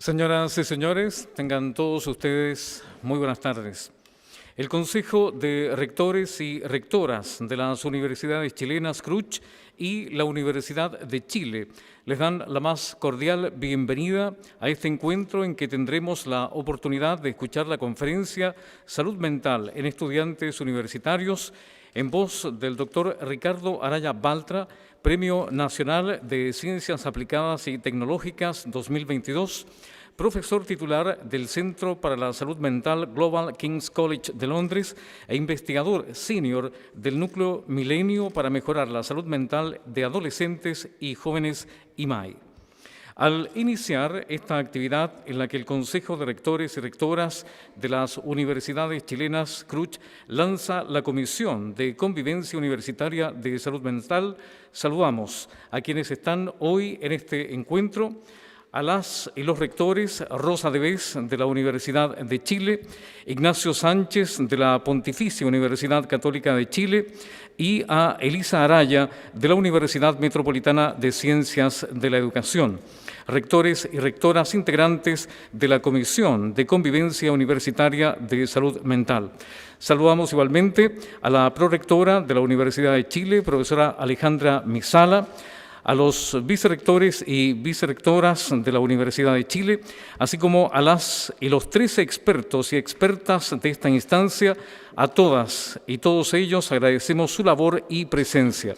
Señoras y señores, tengan todos ustedes muy buenas tardes. El Consejo de Rectores y Rectoras de las Universidades Chilenas CRUCH y la Universidad de Chile les dan la más cordial bienvenida a este encuentro en que tendremos la oportunidad de escuchar la conferencia Salud Mental en Estudiantes Universitarios en voz del doctor Ricardo Araya Baltra, Premio Nacional de Ciencias Aplicadas y Tecnológicas 2022, profesor titular del Centro para la Salud Mental Global King's College de Londres e investigador senior del Núcleo Milenio para mejorar la salud mental de adolescentes y jóvenes IMAI. Al iniciar esta actividad en la que el Consejo de Rectores y Rectoras de las Universidades Chilenas CRUCH lanza la Comisión de Convivencia Universitaria de Salud Mental, saludamos a quienes están hoy en este encuentro, a las y los rectores Rosa Devés de la Universidad de Chile, Ignacio Sánchez de la Pontificia Universidad Católica de Chile y a Elisa Araya de la Universidad Metropolitana de Ciencias de la Educación, rectores y rectoras integrantes de la Comisión de Convivencia Universitaria de Salud Mental. Saludamos igualmente a la prorectora de la Universidad de Chile, profesora Alejandra Misala, a los vicerrectores y vicerrectoras de la Universidad de Chile, así como a las y los 13 expertos y expertas de esta instancia. A todas y todos ellos agradecemos su labor y presencia.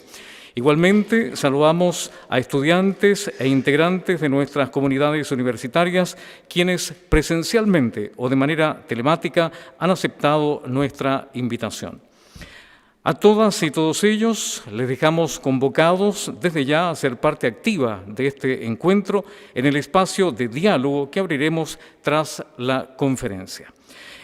Igualmente, saludamos a estudiantes e integrantes de nuestras comunidades universitarias, quienes presencialmente o de manera telemática han aceptado nuestra invitación. A todas y todos ellos les dejamos convocados desde ya a ser parte activa de este encuentro en el espacio de diálogo que abriremos tras la conferencia.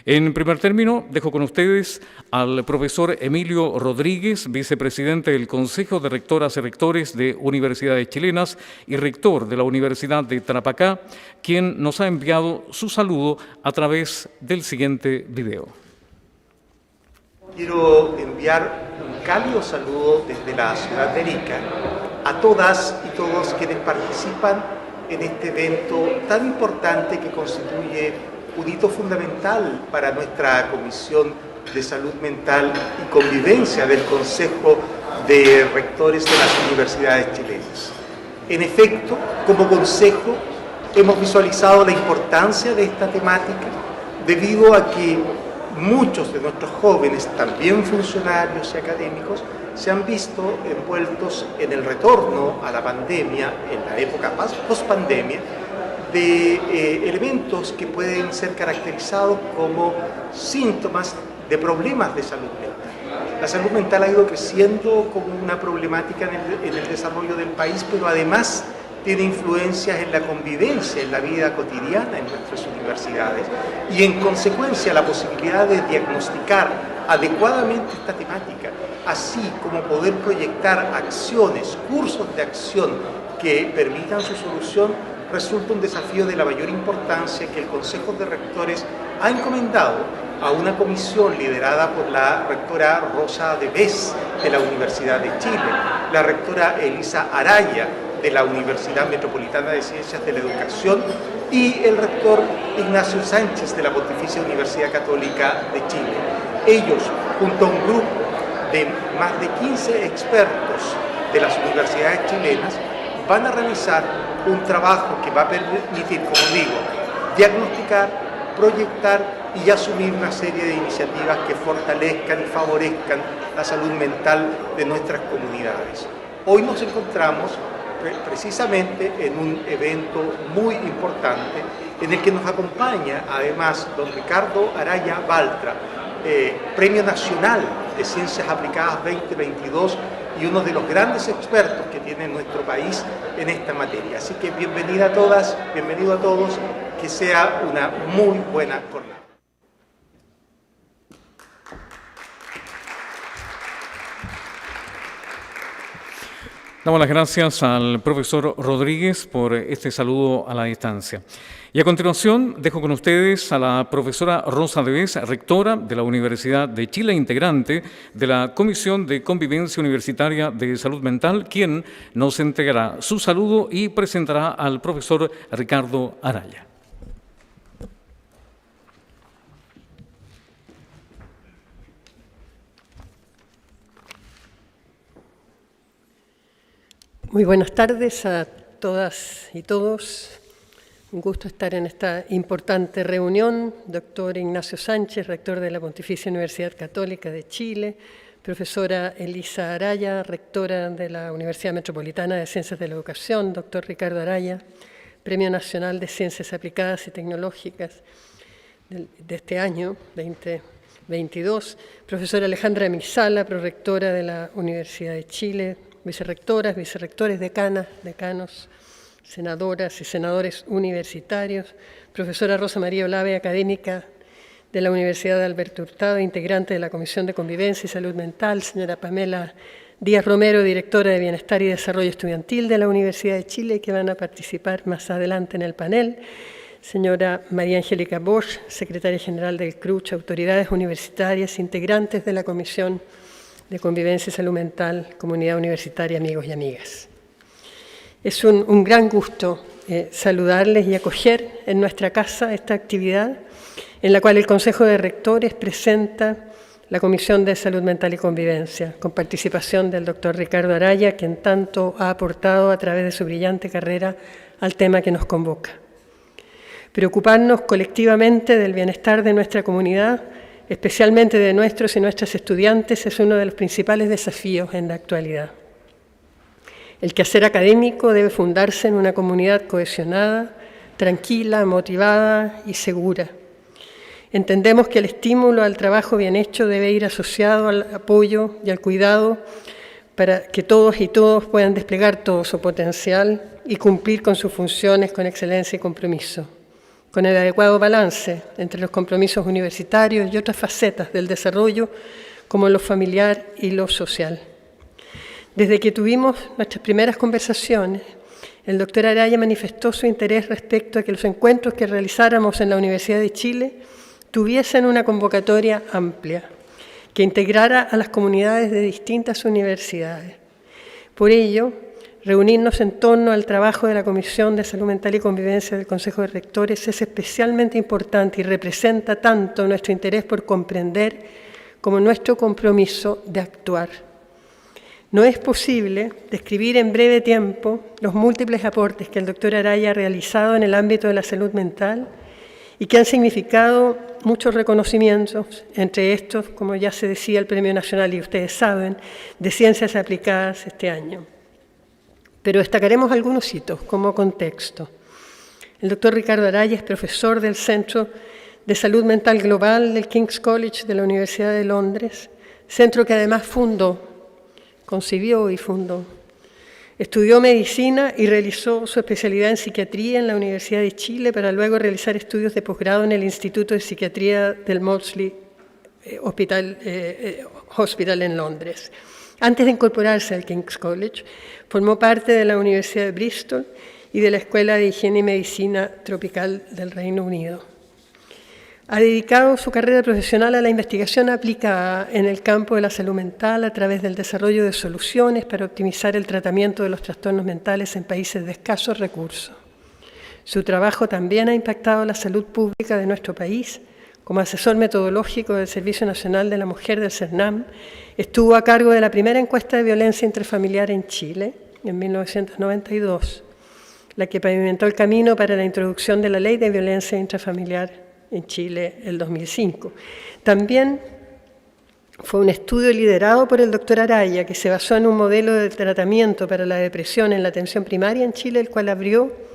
En primer término, dejo con ustedes al profesor Emilio Rodríguez, vicepresidente del Consejo de Rectoras y Rectores de Universidades Chilenas y rector de la Universidad de Tarapacá, quien nos ha enviado su saludo a través del siguiente video. Quiero enviar un cálido saludo desde la ciudad de Arica a todas y todos quienes participan en este evento tan importante que constituye un hito fundamental para nuestra Comisión de Salud Mental y Convivencia del Consejo de Rectores de las Universidades Chilenas. En efecto, como Consejo hemos visualizado la importancia de esta temática debido a que muchos de nuestros jóvenes, también funcionarios y académicos, se han visto envueltos en el retorno a la pandemia, en la época post-pandemia, de elementos que pueden ser caracterizados como síntomas de problemas de salud mental. La salud mental ha ido creciendo como una problemática en el desarrollo del país, pero además tiene influencias en la convivencia, en la vida cotidiana en nuestras universidades y en consecuencia la posibilidad de diagnosticar adecuadamente esta temática, así como poder proyectar acciones, cursos de acción que permitan su solución, resulta un desafío de la mayor importancia que el Consejo de Rectores ha encomendado a una comisión liderada por la rectora Rosa Devés de la Universidad de Chile, la rectora Elisa Araya de la Universidad Metropolitana de Ciencias de la Educación y el rector Ignacio Sánchez de la Pontificia Universidad Católica de Chile. Ellos, junto a un grupo de más de 15 expertos de las universidades chilenas, van a realizar un trabajo que va a permitir, como digo, diagnosticar, proyectar y asumir una serie de iniciativas que fortalezcan y favorezcan la salud mental de nuestras comunidades. Hoy nos encontramos precisamente en un evento muy importante en el que nos acompaña además don Ricardo Araya Baltra, Premio Nacional de Ciencias Aplicadas 2022 y uno de los grandes expertos que tiene nuestro país en esta materia. Así que bienvenida a todas, bienvenido a todos, que sea una muy buena jornada. Damos las gracias al profesor Rodríguez por este saludo a la distancia. Y a continuación dejo con ustedes a la profesora Rosa Devés, rectora de la Universidad de Chile, integrante de la Comisión de Convivencia Universitaria de Salud Mental, quien nos entregará su saludo y presentará al profesor Ricardo Araya. Muy buenas tardes a todas y todos. Un gusto estar en esta importante reunión. Doctor Ignacio Sánchez, rector de la Pontificia Universidad Católica de Chile, profesora Elisa Araya, rectora de la Universidad Metropolitana de Ciencias de la Educación, doctor Ricardo Araya, Premio Nacional de Ciencias Aplicadas y Tecnológicas de este año, 2022, profesora Alejandra Misala, prorectora de la Universidad de Chile, vicerrectoras, vicerrectores, decanas, decanos, senadoras y senadores universitarios, profesora Rosa María Olave, académica de la Universidad de Alberto Hurtado, integrante de la Comisión de Convivencia y Salud Mental, señora Pamela Díaz Romero, directora de Bienestar y Desarrollo Estudiantil de la Universidad de Chile, que van a participar más adelante en el panel, señora María Angélica Bosch, secretaria general del CRUCH, autoridades universitarias, integrantes de la Comisión de Convivencia y Salud Mental, comunidad universitaria, amigos y amigas. Es un gran gusto saludarles y acoger en nuestra casa esta actividad en la cual el Consejo de Rectores presenta la Comisión de Salud Mental y Convivencia, con participación del doctor Ricardo Araya, quien tanto ha aportado a través de su brillante carrera al tema que nos convoca. Preocuparnos colectivamente del bienestar de nuestra comunidad, especialmente de nuestros y nuestras estudiantes, es uno de los principales desafíos en la actualidad. El quehacer académico debe fundarse en una comunidad cohesionada, tranquila, motivada y segura. Entendemos que el estímulo al trabajo bien hecho debe ir asociado al apoyo y al cuidado para que todos y todas puedan desplegar todo su potencial y cumplir con sus funciones con excelencia y compromiso, con el adecuado balance entre los compromisos universitarios y otras facetas del desarrollo, como lo familiar y lo social. Desde que tuvimos nuestras primeras conversaciones, el doctor Araya manifestó su interés respecto a que los encuentros que realizáramos en la Universidad de Chile tuviesen una convocatoria amplia, que integrara a las comunidades de distintas universidades. Por ello, reunirnos en torno al trabajo de la Comisión de Salud Mental y Convivencia del Consejo de Rectores es especialmente importante y representa tanto nuestro interés por comprender como nuestro compromiso de actuar. No es posible describir en breve tiempo los múltiples aportes que el doctor Araya ha realizado en el ámbito de la salud mental y que han significado muchos reconocimientos, entre estos, como ya se decía, el Premio Nacional, y ustedes saben, de Ciencias Aplicadas este año. Pero destacaremos algunos hitos como contexto. El doctor Ricardo Araya es profesor del Centro de Salud Mental Global del King's College de la Universidad de Londres, centro que además concibió y fundó. Estudió medicina y realizó su especialidad en psiquiatría en la Universidad de Chile para luego realizar estudios de posgrado en el Instituto de Psiquiatría del Maudsley Hospital en Londres. Antes de incorporarse al King's College, formó parte de la Universidad de Bristol y de la Escuela de Higiene y Medicina Tropical del Reino Unido. Ha dedicado su carrera profesional a la investigación aplicada en el campo de la salud mental a través del desarrollo de soluciones para optimizar el tratamiento de los trastornos mentales en países de escasos recursos. Su trabajo también ha impactado la salud pública de nuestro país. Como asesor metodológico del Servicio Nacional de la Mujer del CERNAM, estuvo a cargo de la primera encuesta de violencia intrafamiliar en Chile, en 1992, la que pavimentó el camino para la introducción de la Ley de Violencia Intrafamiliar en Chile, el 2005. También fue un estudio liderado por el doctor Araya, que se basó en un modelo de tratamiento para la depresión en la atención primaria en Chile, el cual abrió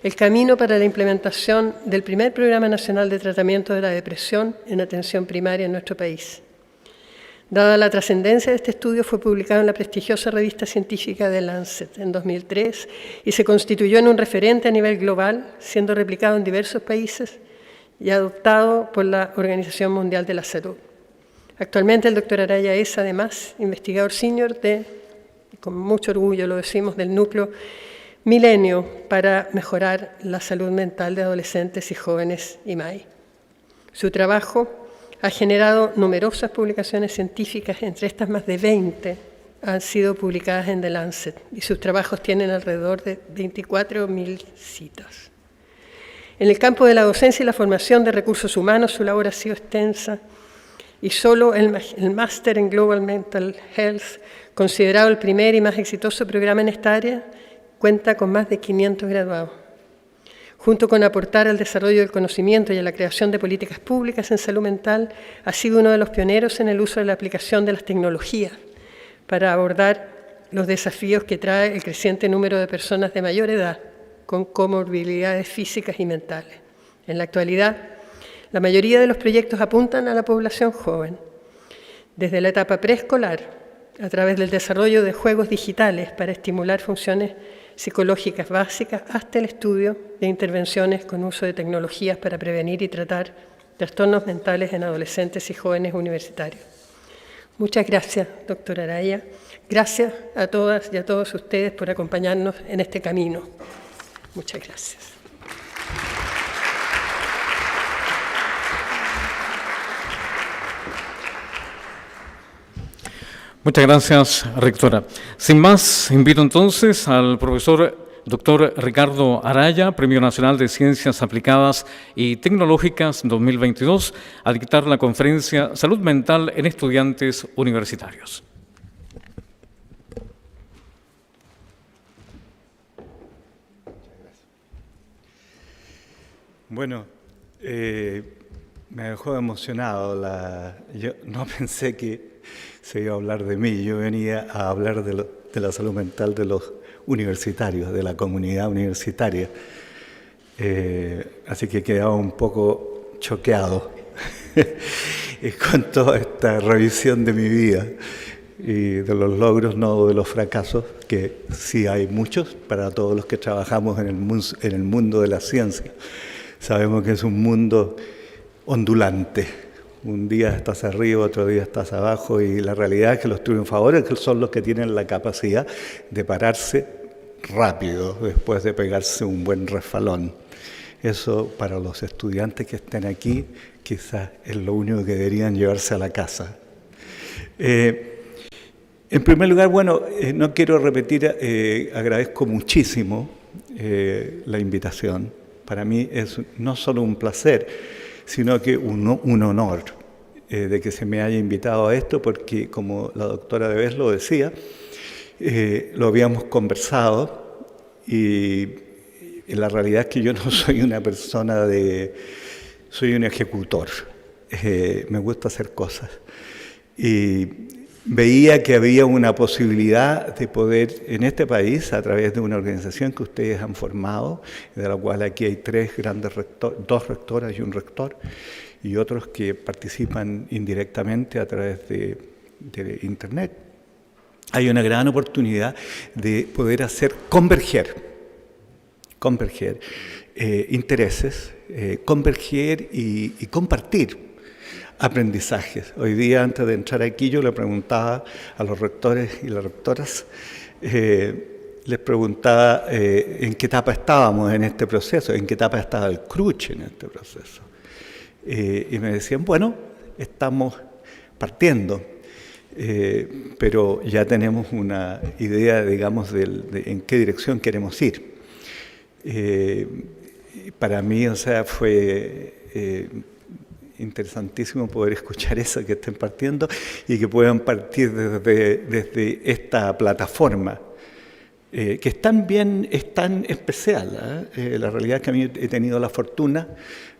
el camino para la implementación del primer Programa Nacional de Tratamiento de la Depresión en atención primaria en nuestro país. Dada la trascendencia de este estudio, fue publicado en la prestigiosa revista científica The Lancet en 2003 y se constituyó en un referente a nivel global, siendo replicado en diversos países y adoptado por la Organización Mundial de la Salud. Actualmente el doctor Araya es, además, investigador senior con mucho orgullo lo decimos, del núcleo Milenio para mejorar la salud mental de adolescentes y jóvenes IMAI. Su trabajo ha generado numerosas publicaciones científicas, entre estas más de 20 han sido publicadas en The Lancet y sus trabajos tienen alrededor de 24.000 citas. En el campo de la docencia y la formación de recursos humanos, su labor ha sido extensa. y solo el Máster en Global Mental Health, considerado el primer y más exitoso programa en esta área, cuenta con más de 500 graduados. Junto con aportar al desarrollo del conocimiento y a la creación de políticas públicas en salud mental, ha sido uno de los pioneros en el uso de la aplicación de las tecnologías para abordar los desafíos que trae el creciente número de personas de mayor edad con comorbilidades físicas y mentales. En la actualidad, la mayoría de los proyectos apuntan a la población joven, desde la etapa preescolar, a través del desarrollo de juegos digitales para estimular funciones psicológicas básicas, hasta el estudio de intervenciones con uso de tecnologías para prevenir y tratar trastornos mentales en adolescentes y jóvenes universitarios. Muchas gracias, doctora Araya. Gracias a todas y a todos ustedes por acompañarnos en este camino. Muchas gracias. Muchas gracias, rectora. Sin más, invito entonces al profesor doctor Ricardo Araya, Premio Nacional de Ciencias Aplicadas y Tecnológicas 2022, a dictar la conferencia Salud Mental en Estudiantes Universitarios. Bueno, me dejó emocionado. Yo no pensé que se iba a hablar de mí. Yo venía a hablar de la salud mental de los universitarios, de la comunidad universitaria. Así que he quedado un poco choqueado con toda esta revisión de mi vida y de los logros, no de los fracasos, que sí hay muchos para todos los que trabajamos en el mundo de la ciencia. Sabemos que es un mundo ondulante. Un día estás arriba, otro día estás abajo, y la realidad es que los triunfadores son los que tienen la capacidad de pararse rápido después de pegarse un buen resbalón. Eso, para los estudiantes que estén aquí, quizás es lo único que deberían llevarse a la casa. En primer lugar, bueno, no quiero repetir, agradezco muchísimo la invitación. Para mí es no solo un placer, sino que un honor de que se me haya invitado a esto, porque como la doctora Debes lo decía, lo habíamos conversado, y la realidad es que yo no soy una persona soy un ejecutor, me gusta hacer cosas. Y veía que había una posibilidad de poder, en este país, a través de una organización que ustedes han formado, de la cual aquí hay dos rectoras y un rector, y otros que participan indirectamente a través de Internet. Hay una gran oportunidad de poder hacer converger intereses, converger y compartir aprendizajes. Hoy día, antes de entrar aquí, yo le preguntaba a los rectores y las rectoras, les preguntaba en qué etapa estábamos en este proceso, en qué etapa estaba el CRUCH en este proceso. Y me decían, bueno, estamos partiendo, pero ya tenemos una idea, digamos, de en qué dirección queremos ir. Para mí, o sea, fue interesantísimo poder escuchar eso, que estén partiendo y que puedan partir desde esta plataforma, que es tan especial. La realidad es que a mí he tenido la fortuna,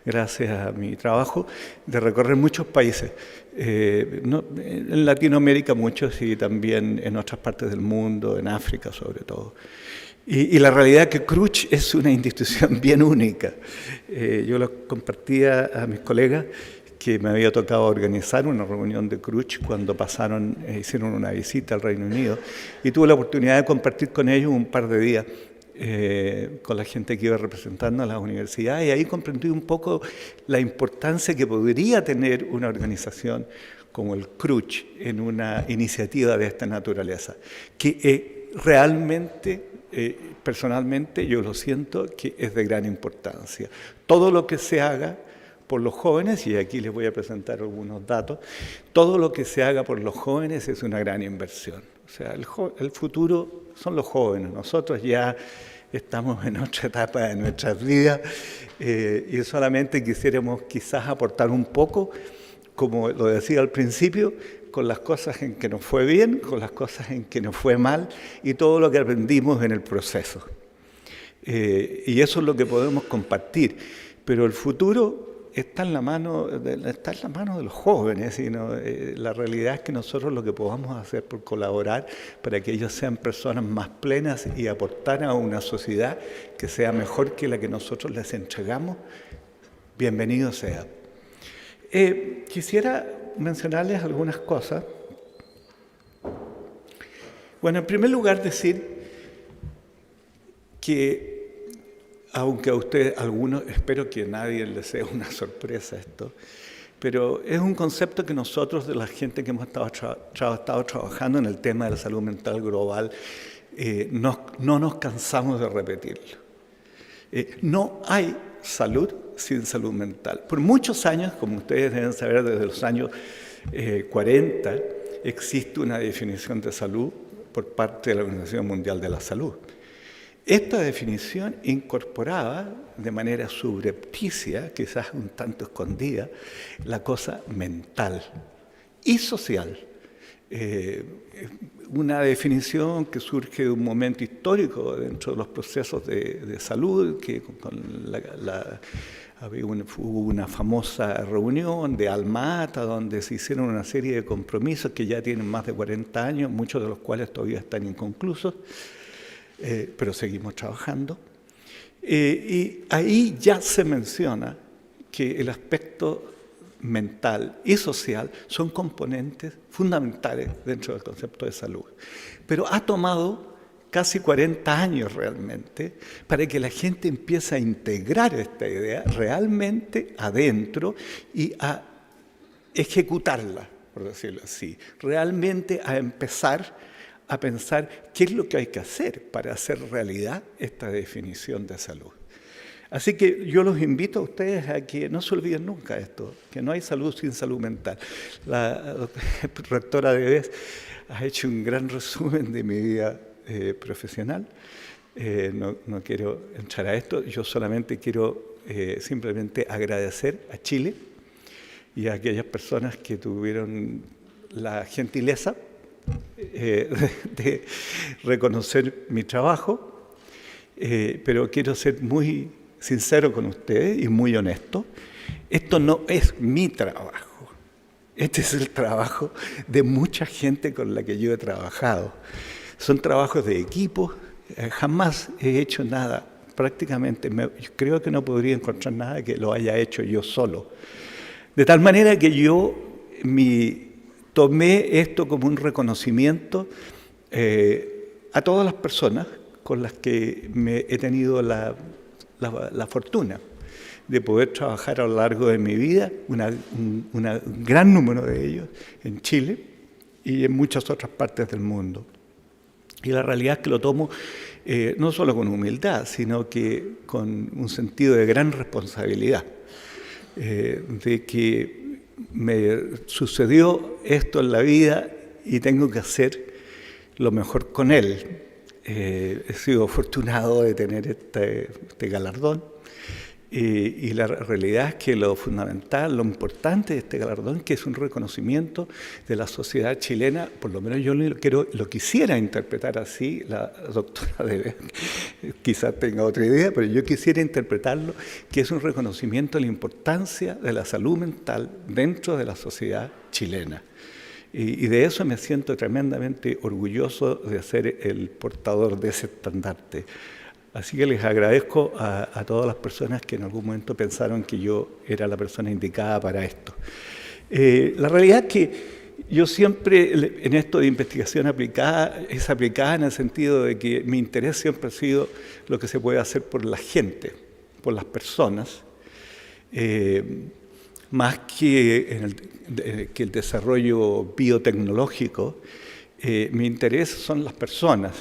gracias a mi trabajo, de recorrer muchos países, en Latinoamérica muchos, y también en otras partes del mundo, en África sobre todo. Y la realidad es que CRUCH es una institución bien única. Yo lo compartía a mis colegas que me había tocado organizar una reunión de CRUCH cuando hicieron una visita al Reino Unido, y tuve la oportunidad de compartir con ellos un par de días con la gente que iba representando a las universidades, y ahí comprendí un poco la importancia que podría tener una organización como el CRUCH en una iniciativa de esta naturaleza, que realmente, personalmente, yo lo siento que es de gran importancia. Todo lo que se haga por los jóvenes, y aquí les voy a presentar algunos datos, todo lo que se haga por los jóvenes es una gran inversión. O sea, el futuro son los jóvenes. Nosotros ya estamos en otra etapa de nuestras vidas, y solamente quisiéramos quizás aportar un poco como lo decía al principio, con las cosas en que nos fue bien, con las cosas en que nos fue mal y todo lo que aprendimos en el proceso. Y eso es lo que podemos compartir. Pero el futuro está en la mano de los jóvenes. La realidad es que nosotros lo que podamos hacer por colaborar para que ellos sean personas más plenas y aportar a una sociedad que sea mejor que la que nosotros les entregamos, bienvenido sea. Quisiera mencionarles algunas cosas. Bueno, en primer lugar decir que, aunque a ustedes, algunos, espero que a nadie les sea una sorpresa esto, pero es un concepto que nosotros, de la gente que hemos estado trabajando en el tema de la salud mental global, no nos cansamos de repetirlo. No hay salud sin salud mental. Por muchos años, como ustedes deben saber, desde los años 40, existe una definición de salud por parte de la Organización Mundial de la Salud. Esta definición incorporaba de manera subrepticia, quizás un tanto escondida, la cosa mental y social. Una definición que surge de un momento histórico dentro de los procesos de salud, que hubo una famosa reunión de Alma Ata donde se hicieron una serie de compromisos que ya tienen más de 40 años, muchos de los cuales todavía están inconclusos, pero seguimos trabajando. Y ahí ya se menciona que el aspecto mental y social son componentes fundamentales dentro del concepto de salud. Pero ha tomado casi 40 años realmente para que la gente empiece a integrar esta idea realmente adentro y a ejecutarla, por decirlo así, realmente a empezar a pensar qué es lo que hay que hacer para hacer realidad esta definición de salud. Así que yo los invito a ustedes a que no se olviden nunca esto, que no hay salud sin salud mental. La rectora de BES ha hecho un gran resumen de mi vida profesional. No quiero entrar a esto, yo solamente quiero simplemente agradecer a Chile y a aquellas personas que tuvieron la gentileza de reconocer mi trabajo, pero quiero ser muy sincero con ustedes y muy honesto. Esto no es mi trabajo, este es el trabajo de mucha gente con la que yo he trabajado. Son trabajos de equipo, jamás he hecho nada, prácticamente, creo que no podría encontrar nada que lo haya hecho yo solo. De tal manera que yo tomé esto como un reconocimiento a todas las personas con las que he tenido la fortuna de poder trabajar a lo largo de mi vida, un gran número de ellos en Chile y en muchas otras partes del mundo. Y la realidad es que lo tomo no solo con humildad, sino que con un sentido de gran responsabilidad, de que me sucedió esto en la vida y tengo que hacer lo mejor con él. He sido afortunado de tener este galardón y la realidad es que lo fundamental, lo importante de este galardón, que es un reconocimiento de la sociedad chilena, por lo menos yo lo quisiera interpretar así, la doctora Debe quizás tenga otra idea, pero yo quisiera interpretarlo, que es un reconocimiento de la importancia de la salud mental dentro de la sociedad chilena. Y de eso me siento tremendamente orgulloso de ser el portador de ese estandarte. Así que les agradezco a todas las personas que en algún momento pensaron que yo era la persona indicada para esto. La realidad es que yo siempre, en esto de investigación aplicada, es aplicada en el sentido de que mi interés siempre ha sido lo que se puede hacer por la gente, por las personas, más que el desarrollo biotecnológico. Mi interés son las personas.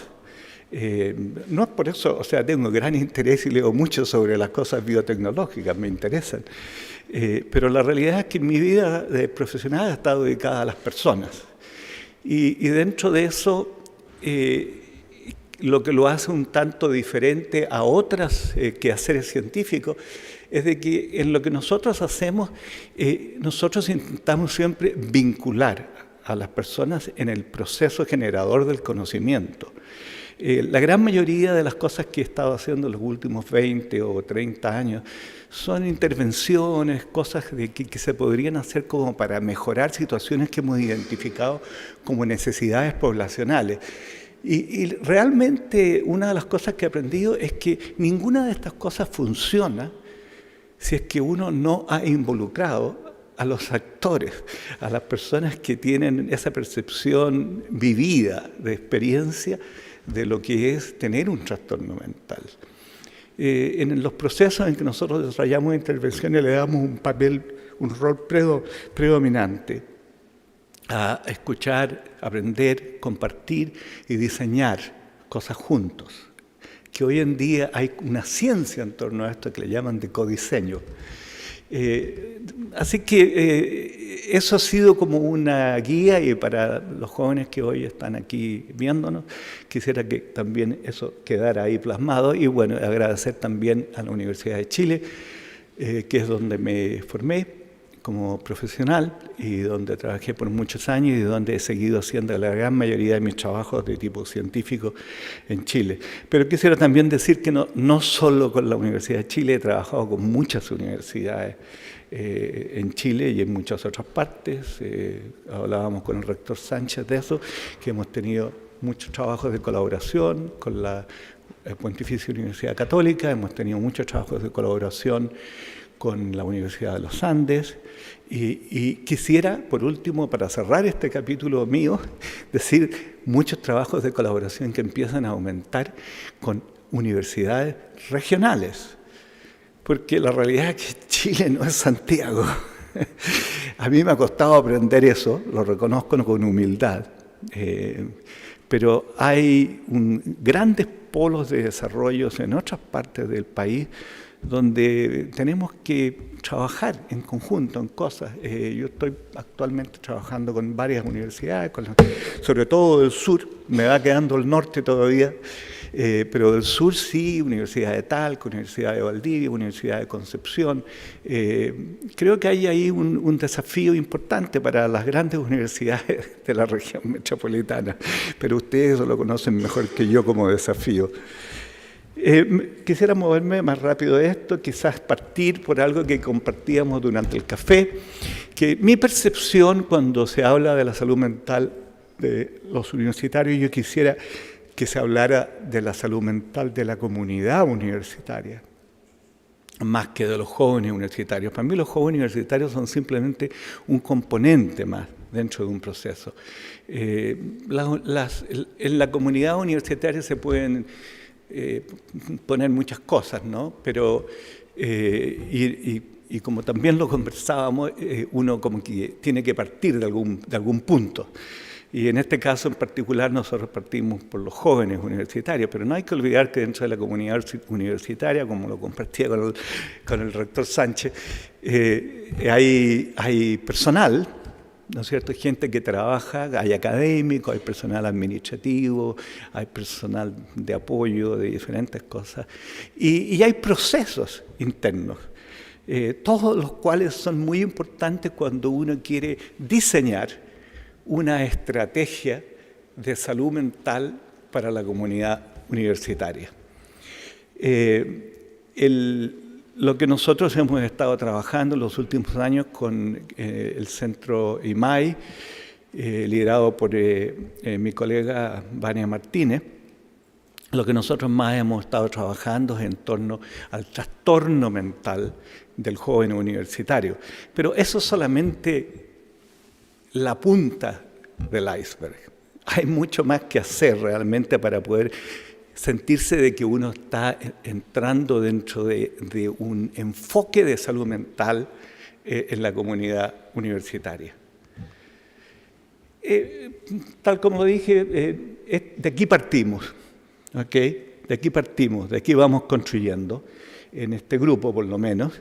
No es por eso, o sea, tengo gran interés y leo mucho sobre las cosas biotecnológicas, me interesan. Pero la realidad es que mi vida de profesional ha estado dedicada a las personas. Y dentro de eso, lo que lo hace un tanto diferente a otras quehaceres científicos es de que en lo que nosotros hacemos, nosotros intentamos siempre vincular a las personas en el proceso generador del conocimiento. La gran mayoría de las cosas que he estado haciendo en los últimos 20 o 30 años son intervenciones, cosas que se podrían hacer como para mejorar situaciones que hemos identificado como necesidades poblacionales. Y realmente una de las cosas que he aprendido es que ninguna de estas cosas funciona si es que uno no ha involucrado a los actores, a las personas que tienen esa percepción vivida de experiencia de lo que es tener un trastorno mental. En los procesos en que nosotros desarrollamos intervenciones le damos un rol predominante a escuchar, aprender, compartir y diseñar cosas juntos. Que hoy en día hay una ciencia en torno a esto que le llaman de codiseño. Así que eso ha sido como una guía, y para los jóvenes que hoy están aquí viéndonos, quisiera que también eso quedara ahí plasmado. Y bueno, agradecer también a la Universidad de Chile, que es donde me formé como profesional y donde trabajé por muchos años y donde he seguido haciendo la gran mayoría de mis trabajos de tipo científico en Chile. Pero quisiera también decir que no solo con la Universidad de Chile, he trabajado con muchas universidades en Chile y en muchas otras partes. Hablábamos con el rector Sánchez de eso, que hemos tenido muchos trabajos de colaboración con la Pontificia Universidad Católica, hemos tenido muchos trabajos de colaboración con la Universidad de los Andes, y quisiera, por último, para cerrar este capítulo mío, decir muchos trabajos de colaboración que empiezan a aumentar con universidades regionales, porque la realidad es que Chile no es Santiago. A mí me ha costado aprender eso, lo reconozco con humildad, pero hay grandes polos de desarrollo en otras partes del país donde tenemos que trabajar en conjunto en cosas. Yo estoy actualmente trabajando con varias universidades, sobre todo del sur, me va quedando el norte todavía, pero del sur sí, Universidad de Talca, Universidad de Valdivia, Universidad de Concepción. Creo que hay ahí un desafío importante para las grandes universidades de la región metropolitana, pero ustedes lo conocen mejor que yo como desafío. Quisiera moverme más rápido de esto, quizás partir por algo que compartíamos durante el café, que mi percepción cuando se habla de la salud mental de los universitarios, yo quisiera que se hablara de la salud mental de la comunidad universitaria, más que de los jóvenes universitarios. Para mí los jóvenes universitarios son simplemente un componente más dentro de un proceso. En la comunidad universitaria se pueden poner muchas cosas, ¿no? Pero, y como también lo conversábamos, uno como que tiene que partir de algún punto. Y en este caso en particular nosotros partimos por los jóvenes universitarios, pero no hay que olvidar que dentro de la comunidad universitaria, como lo compartía con el rector Sánchez, hay personal, ¿no es cierto? Hay gente que trabaja, hay académicos, hay personal administrativo, hay personal de apoyo de diferentes cosas, y hay procesos internos, todos los cuales son muy importantes cuando uno quiere diseñar una estrategia de salud mental para la comunidad universitaria. Lo que nosotros hemos estado trabajando en los últimos años con el Centro IMAI, liderado por mi colega Vania Martínez, lo que nosotros más hemos estado trabajando es en torno al trastorno mental del joven universitario. Pero eso es solamente la punta del iceberg. Hay mucho más que hacer realmente para poder sentirse de que uno está entrando dentro de un enfoque de salud mental en la comunidad universitaria. Tal como dije, de aquí partimos, ¿ok? De aquí partimos, de aquí vamos construyendo, en este grupo por lo menos.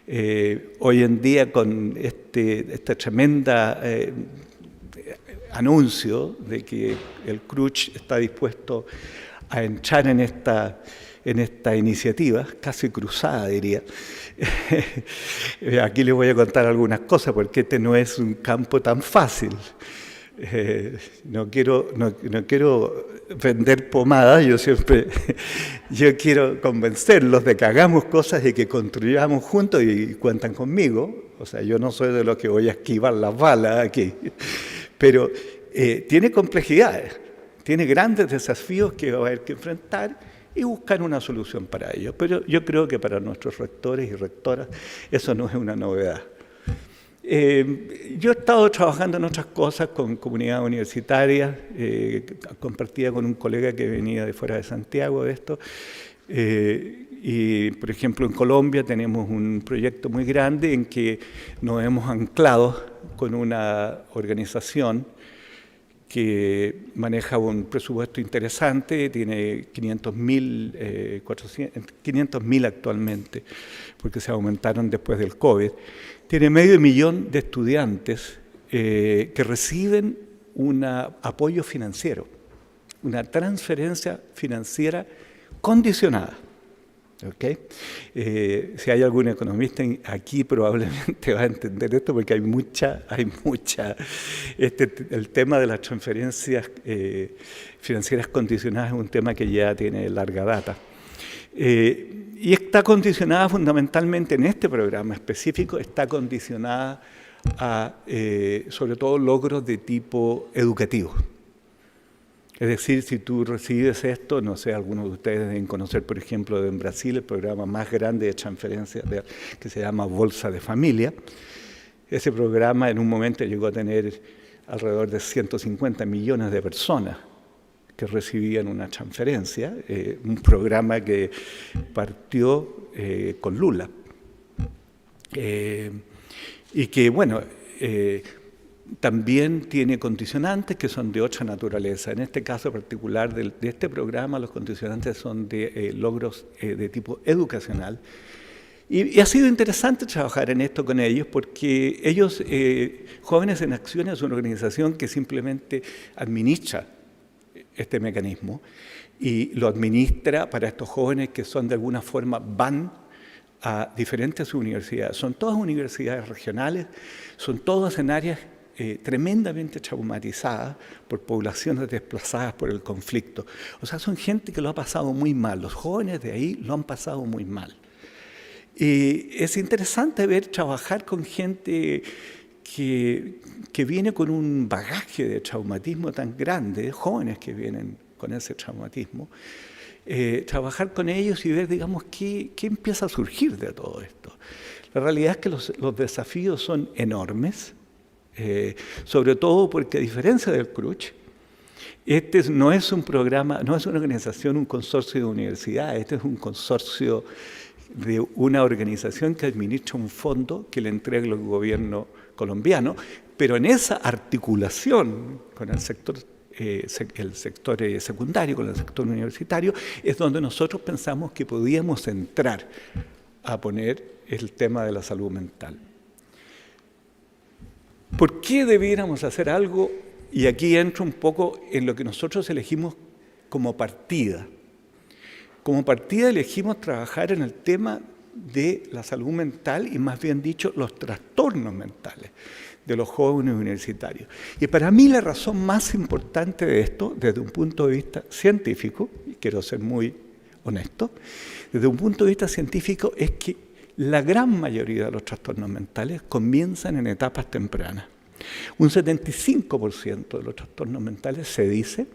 Hoy en día con esta tremenda anuncio de que el CRUCH está dispuesto a entrar en en esta iniciativa, casi cruzada diría. Aquí les voy a contar algunas cosas porque este no es un campo tan fácil. No quiero vender pomada, yo quiero convencerlos de que hagamos cosas y que construyamos juntos y cuentan conmigo. O sea, yo no soy de los que voy a esquivar las balas aquí, pero tiene complejidades, tiene grandes desafíos que va a haber que enfrentar y buscar una solución para ellos. Pero yo creo que para nuestros rectores y rectoras eso no es una novedad. Yo he estado trabajando en otras cosas con comunidad universitaria, compartía con un colega que venía de fuera de Santiago de esto, y por ejemplo en Colombia tenemos un proyecto muy grande en que nos hemos anclado con una organización que maneja un presupuesto interesante, tiene 500.000 actualmente, porque se aumentaron después del COVID. Tiene 500.000 de estudiantes que reciben un apoyo financiero, una transferencia financiera condicionada. ¿Okay? Si hay algún economista aquí probablemente va a entender esto porque hay mucha el tema de las transferencias financieras condicionadas es un tema que ya tiene larga data. Y está condicionada fundamentalmente en este programa específico, está condicionada a sobre todo logros de tipo educativo. Es decir, si tú recibes esto, no sé, algunos de ustedes deben conocer, por ejemplo, en Brasil el programa más grande de transferencia que se llama Bolsa de Familia. Ese programa en un momento llegó a tener alrededor de 150 millones de personas que recibían una transferencia, un programa que partió con Lula. Y que, bueno, también tiene condicionantes que son de otra naturaleza. En este caso particular de este programa, los condicionantes son de logros de tipo educacional. Y ha sido interesante trabajar en esto con ellos porque ellos, Jóvenes en Acción, es una organización que simplemente administra este mecanismo y lo administra para estos jóvenes que son de alguna forma van a diferentes universidades. Son todas universidades regionales, son todas en áreas tremendamente traumatizadas por poblaciones desplazadas por el conflicto. O sea, son gente que lo ha pasado muy mal. Los jóvenes de ahí lo han pasado muy mal. Y es interesante ver trabajar con gente que viene con un bagaje de traumatismo tan grande, jóvenes que vienen con ese traumatismo, trabajar con ellos y ver, digamos, qué empieza a surgir de todo esto. La realidad es que los desafíos son enormes, sobre todo porque a diferencia del CRUCH, este no es un programa, no es una organización, un consorcio de universidades, este es un consorcio de una organización que administra un fondo que le entrega el gobierno colombiano, pero en esa articulación con el sector secundario, con el sector universitario, es donde nosotros pensamos que podíamos entrar a poner el tema de la salud mental. ¿Por qué debiéramos hacer algo? Y aquí entro un poco en lo que nosotros elegimos como partida. Como partida elegimos trabajar en el tema de la salud mental y más bien dicho los trastornos mentales de los jóvenes universitarios. Y para mí la razón más importante de esto, desde un punto de vista científico, y quiero ser muy honesto, desde un punto de vista científico es que la gran mayoría de los trastornos mentales comienzan en etapas tempranas. Un 75% de los trastornos mentales se dice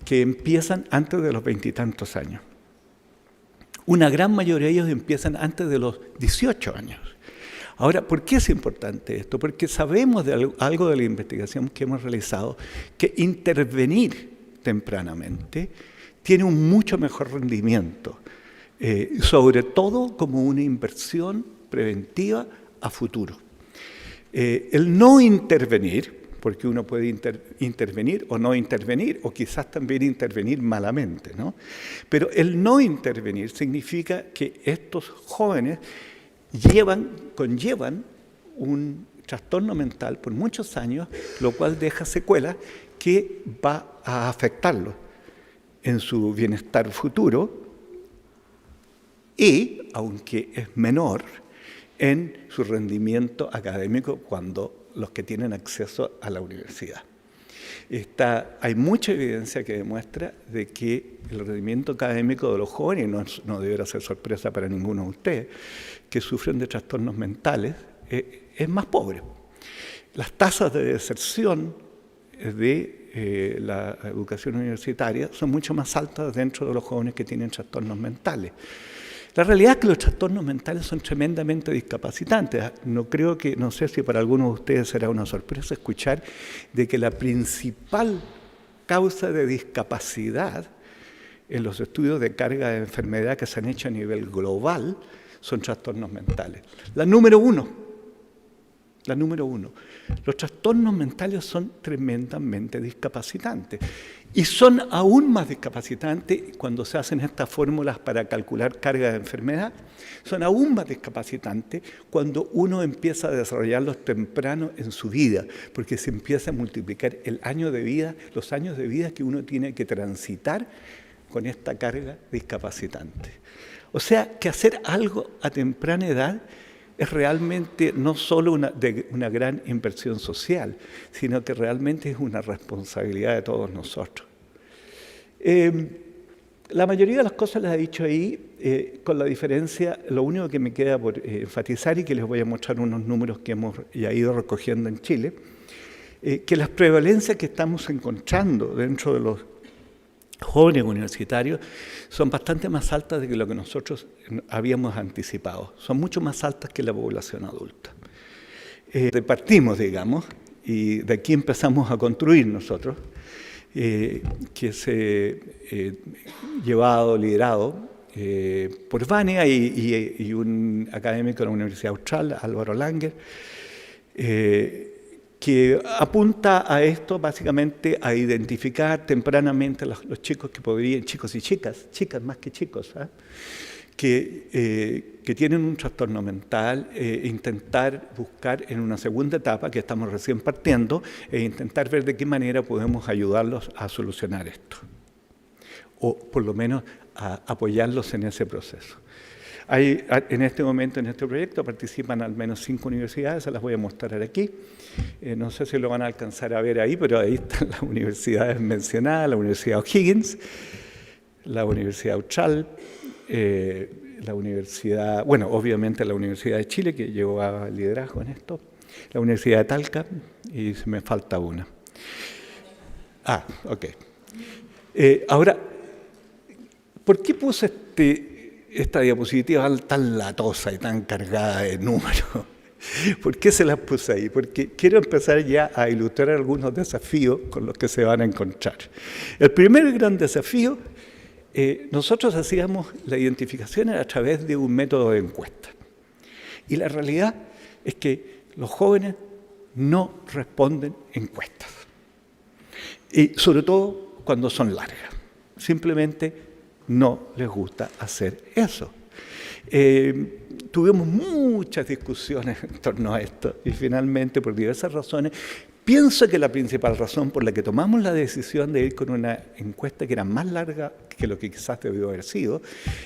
que empiezan antes de los 20 y tantos años. Una gran mayoría de ellos empiezan antes de los 18 años. Ahora, ¿por qué es importante esto? Porque sabemos de algo de la investigación que hemos realizado, que intervenir tempranamente tiene un mucho mejor rendimiento, sobre todo como una inversión preventiva a futuro. El no intervenir, porque uno puede intervenir o no intervenir, o quizás también intervenir malamente, ¿no? Pero el no intervenir significa que estos jóvenes conllevan un trastorno mental por muchos años, lo cual deja secuelas que va a afectarlos en su bienestar futuro y, aunque es menor, en su rendimiento académico cuando los que tienen acceso a la universidad. Hay mucha evidencia que demuestra de que el rendimiento académico de los jóvenes, no deberá ser sorpresa para ninguno de ustedes, que sufren de trastornos mentales, es más pobre. Las tasas de deserción de la educación universitaria son mucho más altas dentro de los jóvenes que tienen trastornos mentales. La realidad es que los trastornos mentales son tremendamente discapacitantes. No sé si para algunos de ustedes será una sorpresa escuchar de que la principal causa de discapacidad en los estudios de carga de enfermedad que se han hecho a nivel global son trastornos mentales. La número uno. Los trastornos mentales son tremendamente discapacitantes y son aún más discapacitantes cuando se hacen estas fórmulas para calcular carga de enfermedad, son aún más discapacitantes cuando uno empieza a desarrollarlos temprano en su vida, porque se empieza a multiplicar los años de vida que uno tiene que transitar con esta carga discapacitante. O sea, que hacer algo a temprana edad es realmente no solo una gran inversión social, sino que realmente es una responsabilidad de todos nosotros. La mayoría de las cosas las he dicho ahí, con la diferencia, lo único que me queda por enfatizar y que les voy a mostrar unos números que hemos ya ido recogiendo en Chile, que las prevalencias que estamos encontrando dentro de los jóvenes universitarios son bastante más altas de lo que nosotros habíamos anticipado. Son mucho más altas que la población adulta. Partimos, digamos, y de aquí empezamos a construir nosotros, que se liderado por Vania y un académico de la Universidad Austral, Álvaro Langer, que apunta a esto básicamente a identificar tempranamente los chicos que podrían, chicos y chicas más que chicos, que tienen un trastorno mental, intentar buscar en una segunda etapa, que estamos recién partiendo, intentar ver de qué manera podemos ayudarlos a solucionar esto, o por lo menos a apoyarlos en ese proceso. En este momento, en este proyecto, participan al menos 5 universidades, se las voy a mostrar aquí. No sé si lo van a alcanzar a ver ahí, pero ahí están las universidades mencionadas: la Universidad O'Higgins, la Universidad Austral, la Universidad, bueno, obviamente la Universidad de Chile, que llevaba liderazgo en esto, la Universidad de Talca, y se me falta una. Ok. Ahora, ¿por qué puse esta diapositiva tan latosa y tan cargada de números? ¿Por qué se las puse ahí? Porque quiero empezar ya a ilustrar algunos desafíos con los que se van a encontrar. El primer gran desafío, nosotros hacíamos la identificación a través de un método de encuesta. Y la realidad es que los jóvenes no responden encuestas. Y sobre todo cuando son largas. Simplemente no les gusta hacer eso. Tuvimos muchas discusiones en torno a esto y finalmente, por diversas razones, pienso que la principal razón por la que tomamos la decisión de ir con una encuesta que era más larga que lo que quizás debió haber sido,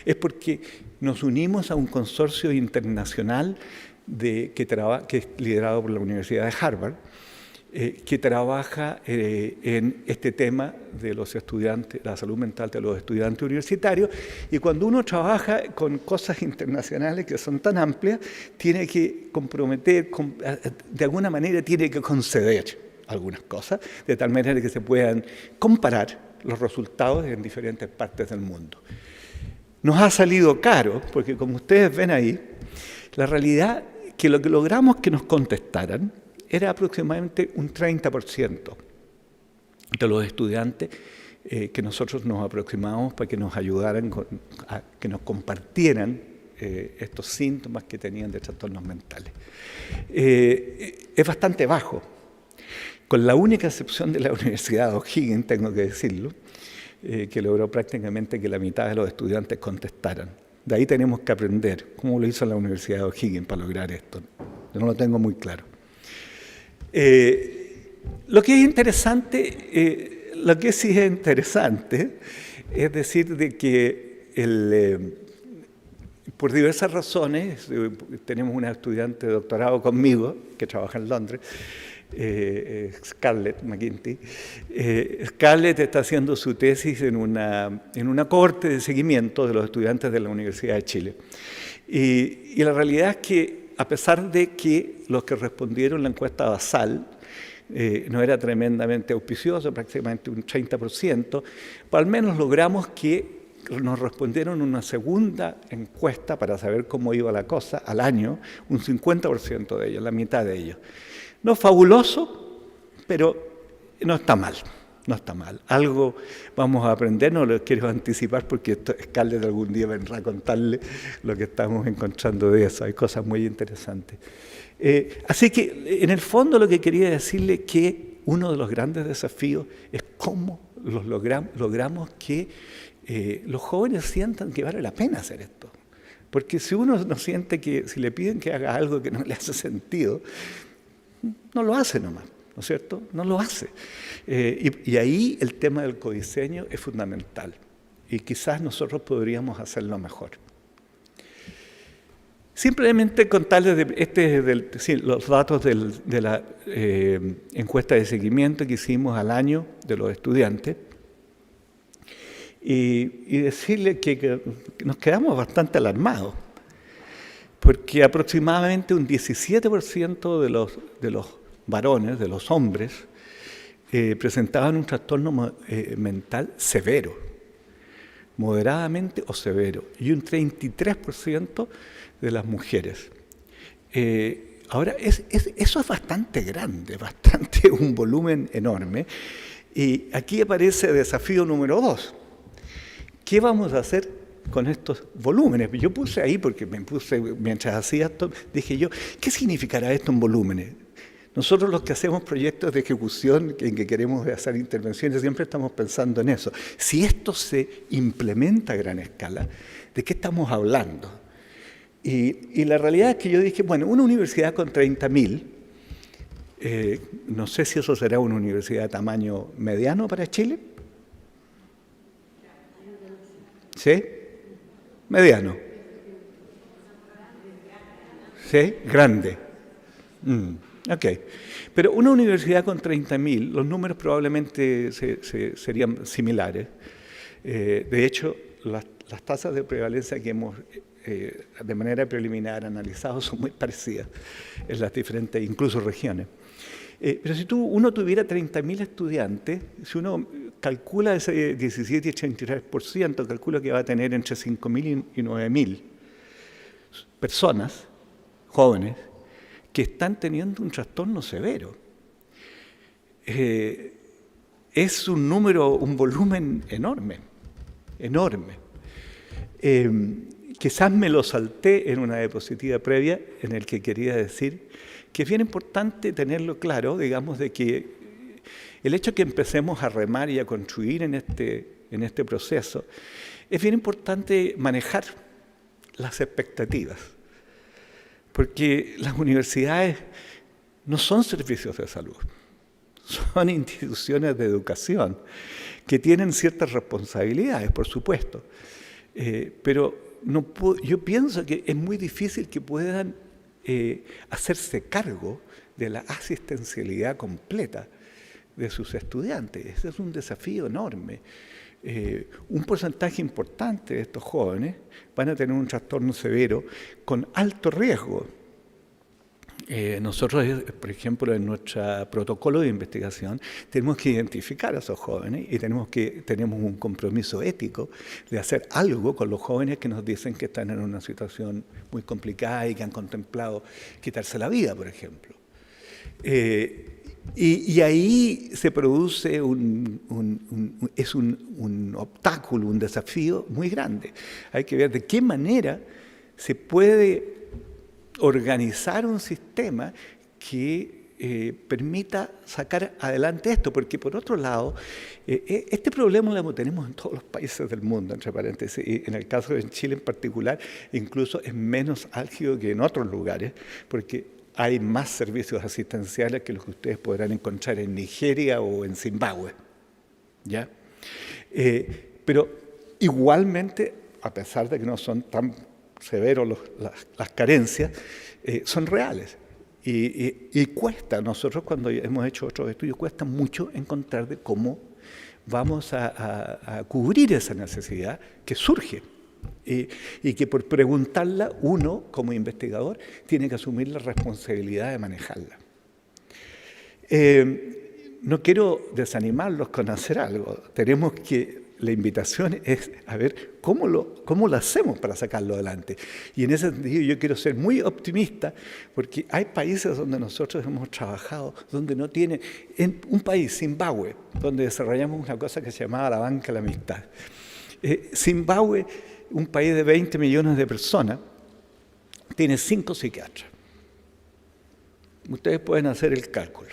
es porque nos unimos a un consorcio internacional que es liderado por la Universidad de Harvard, que trabaja en este tema de los estudiantes, la salud mental de los estudiantes universitarios, y cuando uno trabaja con cosas internacionales que son tan amplias, tiene que comprometer, de alguna manera tiene que conceder algunas cosas, de tal manera que se puedan comparar los resultados en diferentes partes del mundo. Nos ha salido caro, porque como ustedes ven ahí, la realidad que lo que logramos que nos contestaran era aproximadamente un 30% de los estudiantes que nosotros nos aproximamos para que nos ayudaran, que nos compartieran estos síntomas que tenían de trastornos mentales. Es bastante bajo, con la única excepción de la Universidad de O'Higgins, tengo que decirlo, que logró prácticamente que la mitad de los estudiantes contestaran. De ahí tenemos que aprender cómo lo hizo la Universidad de O'Higgins para lograr esto. Yo no lo tengo muy claro. Lo que es interesante, lo que sí es interesante, es decir, de que por diversas razones. Tenemos una estudiante de doctorado conmigo que trabaja en Londres, Scarlett McGuinty. Scarlett está haciendo su tesis en una cohorte de seguimiento de los estudiantes de la Universidad de Chile. Y la realidad es que, a pesar de que los que respondieron la encuesta basal no era tremendamente auspicioso, prácticamente un 30%, al menos logramos que nos respondieron una segunda encuesta para saber cómo iba la cosa al año, un 50% de ellos, la mitad de ellos. No es fabuloso, pero no está mal, no está mal. Algo vamos a aprender, no lo quiero anticipar porque Scarlett algún día vendrá a contarle lo que estamos encontrando de eso. Hay cosas muy interesantes. Así que, en el fondo, lo que quería decirle es que uno de los grandes desafíos es cómo logramos que los jóvenes sientan que vale la pena hacer esto. Porque si uno no siente que, si le piden que haga algo que no le hace sentido, no lo hace nomás, ¿no es cierto? No lo hace. Y ahí el tema del codiseño es fundamental. Y quizás nosotros podríamos hacerlo mejor. Simplemente contarles, los datos de la encuesta de seguimiento que hicimos al año de los estudiantes. Y decirles que nos quedamos bastante alarmados, porque aproximadamente un 17% de los varones, de los hombres, presentaban un trastorno mental severo, moderadamente o severo, y un 33% de las mujeres. Ahora, eso es bastante grande, un volumen enorme, y aquí aparece desafío número 2. ¿Qué vamos a hacer con estos volúmenes? Yo puse ahí, porque mientras hacía esto, dije yo, ¿qué significará esto en volúmenes? Nosotros los que hacemos proyectos de ejecución en que queremos hacer intervenciones, siempre estamos pensando en eso. Si esto se implementa a gran escala, ¿de qué estamos hablando? Y la realidad es que yo dije, bueno, una universidad con 30.000, no sé si eso será una universidad de tamaño mediano para Chile. ¿Sí? Mediano. ¿Sí? Grande. Ok. Pero una universidad con 30.000, los números probablemente serían similares. De hecho, las tasas de prevalencia que hemos de manera preliminar analizado son muy parecidas en las diferentes, incluso regiones. Pero si uno tuviera 30.000 estudiantes, si uno calcula ese 17 y 83%, calcula que va a tener entre 5.000 y 9.000 personas, jóvenes, que están teniendo un trastorno severo. Es un número, un volumen enorme, enorme. Quizás me lo salté en una diapositiva previa en el que quería decir que es bien importante tenerlo claro, digamos, de que el hecho de que empecemos a remar y a construir en este proceso, es bien importante manejar las expectativas, porque las universidades no son servicios de salud, son instituciones de educación que tienen ciertas responsabilidades, por supuesto, pero yo pienso que es muy difícil que puedan hacerse cargo de la asistencialidad completa de sus estudiantes. Ese es un desafío enorme. Un porcentaje importante de estos jóvenes van a tener un trastorno severo con alto riesgo. Nosotros, por ejemplo, en nuestro protocolo de investigación, tenemos que identificar a esos jóvenes y tenemos un compromiso ético de hacer algo con los jóvenes que nos dicen que están en una situación muy complicada y que han contemplado quitarse la vida, por ejemplo. Y ahí se produce un obstáculo, un desafío muy grande. Hay que ver de qué manera se puede organizar un sistema que permita sacar adelante esto, porque por otro lado, este problema lo tenemos en todos los países del mundo, entre paréntesis, y en el caso de Chile en particular, incluso es menos álgido que en otros lugares, porque hay más servicios asistenciales que los que ustedes podrán encontrar en Nigeria o en Zimbabue, ¿ya? Pero igualmente, a pesar de que no son tan severos las carencias, son reales. Y cuesta, nosotros cuando hemos hecho otros estudios, cuesta mucho encontrar de cómo vamos a cubrir esa necesidad que surge. Y que por preguntarla uno, como investigador, tiene que asumir la responsabilidad de manejarla. No quiero desanimarlos con hacer algo. La invitación es a ver cómo lo hacemos para sacarlo adelante. Y en ese sentido yo quiero ser muy optimista, porque hay países donde nosotros hemos trabajado, donde no tienen, en un país, Zimbabue, donde desarrollamos una cosa que se llamaba la banca de la amistad. Zimbabue, un país de 20 millones de personas, tiene 5 psiquiatras. Ustedes pueden hacer el cálculo.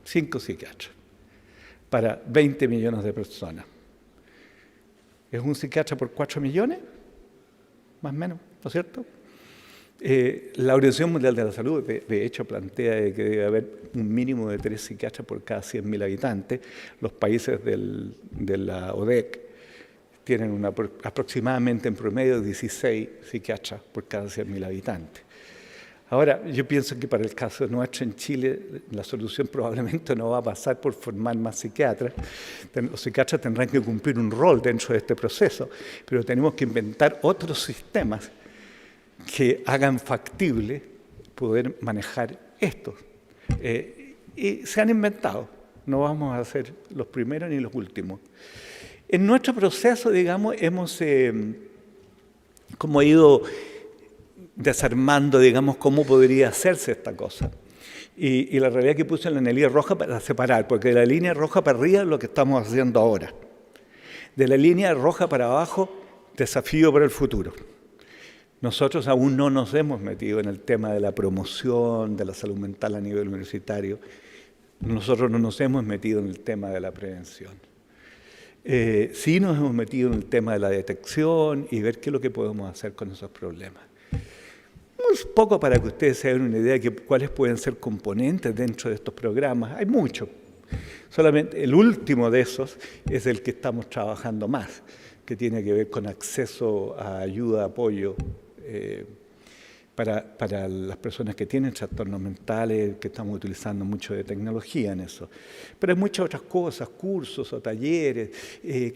5 psiquiatras para 20 millones de personas. ¿Es un psiquiatra por 4 millones? Más o menos, ¿no es cierto? La Organización Mundial de la Salud, de hecho, plantea que debe haber un mínimo de 3 psiquiatras por cada 100.000 habitantes. Los países de la ODEC tienen aproximadamente en promedio 16 psiquiatras por cada 100.000 habitantes. Ahora, yo pienso que para el caso nuestro en Chile, la solución probablemente no va a pasar por formar más psiquiatras. Los psiquiatras tendrán que cumplir un rol dentro de este proceso, pero tenemos que inventar otros sistemas que hagan factible poder manejar esto. Y se han inventado, no vamos a ser los primeros ni los últimos. En nuestro proceso, digamos, hemos como ido desarmando, digamos, cómo podría hacerse esta cosa. Y la realidad que puse en la línea roja para separar, porque de la línea roja para arriba es lo que estamos haciendo ahora. De la línea roja para abajo, desafío para el futuro. Nosotros aún no nos hemos metido en el tema de la promoción de la salud mental a nivel universitario. Nosotros no nos hemos metido en el tema de la prevención. Sí nos hemos metido en el tema de la detección y ver qué es lo que podemos hacer con esos problemas. Un poco para que ustedes se hagan una idea de cuáles pueden ser componentes dentro de estos programas. Hay muchos. Solamente el último de esos es el que estamos trabajando más, que tiene que ver con acceso a ayuda, apoyo para las personas que tienen trastornos mentales, que estamos utilizando mucho de tecnología en eso. Pero hay muchas otras cosas, cursos o talleres,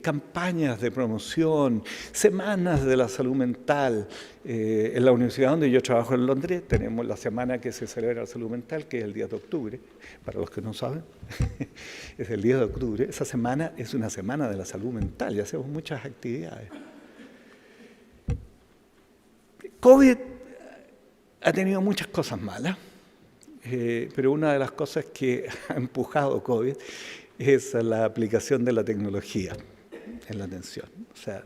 campañas de promoción, semanas de la salud mental. En la universidad donde yo trabajo en Londres tenemos la semana que se celebra la salud mental, que es el 10 de octubre, para los que no saben, es el 10 de octubre. Esa semana es una semana de la salud mental y hacemos muchas actividades. COVID ha tenido muchas cosas malas, pero una de las cosas que ha empujado COVID es la aplicación de la tecnología en la atención. O sea,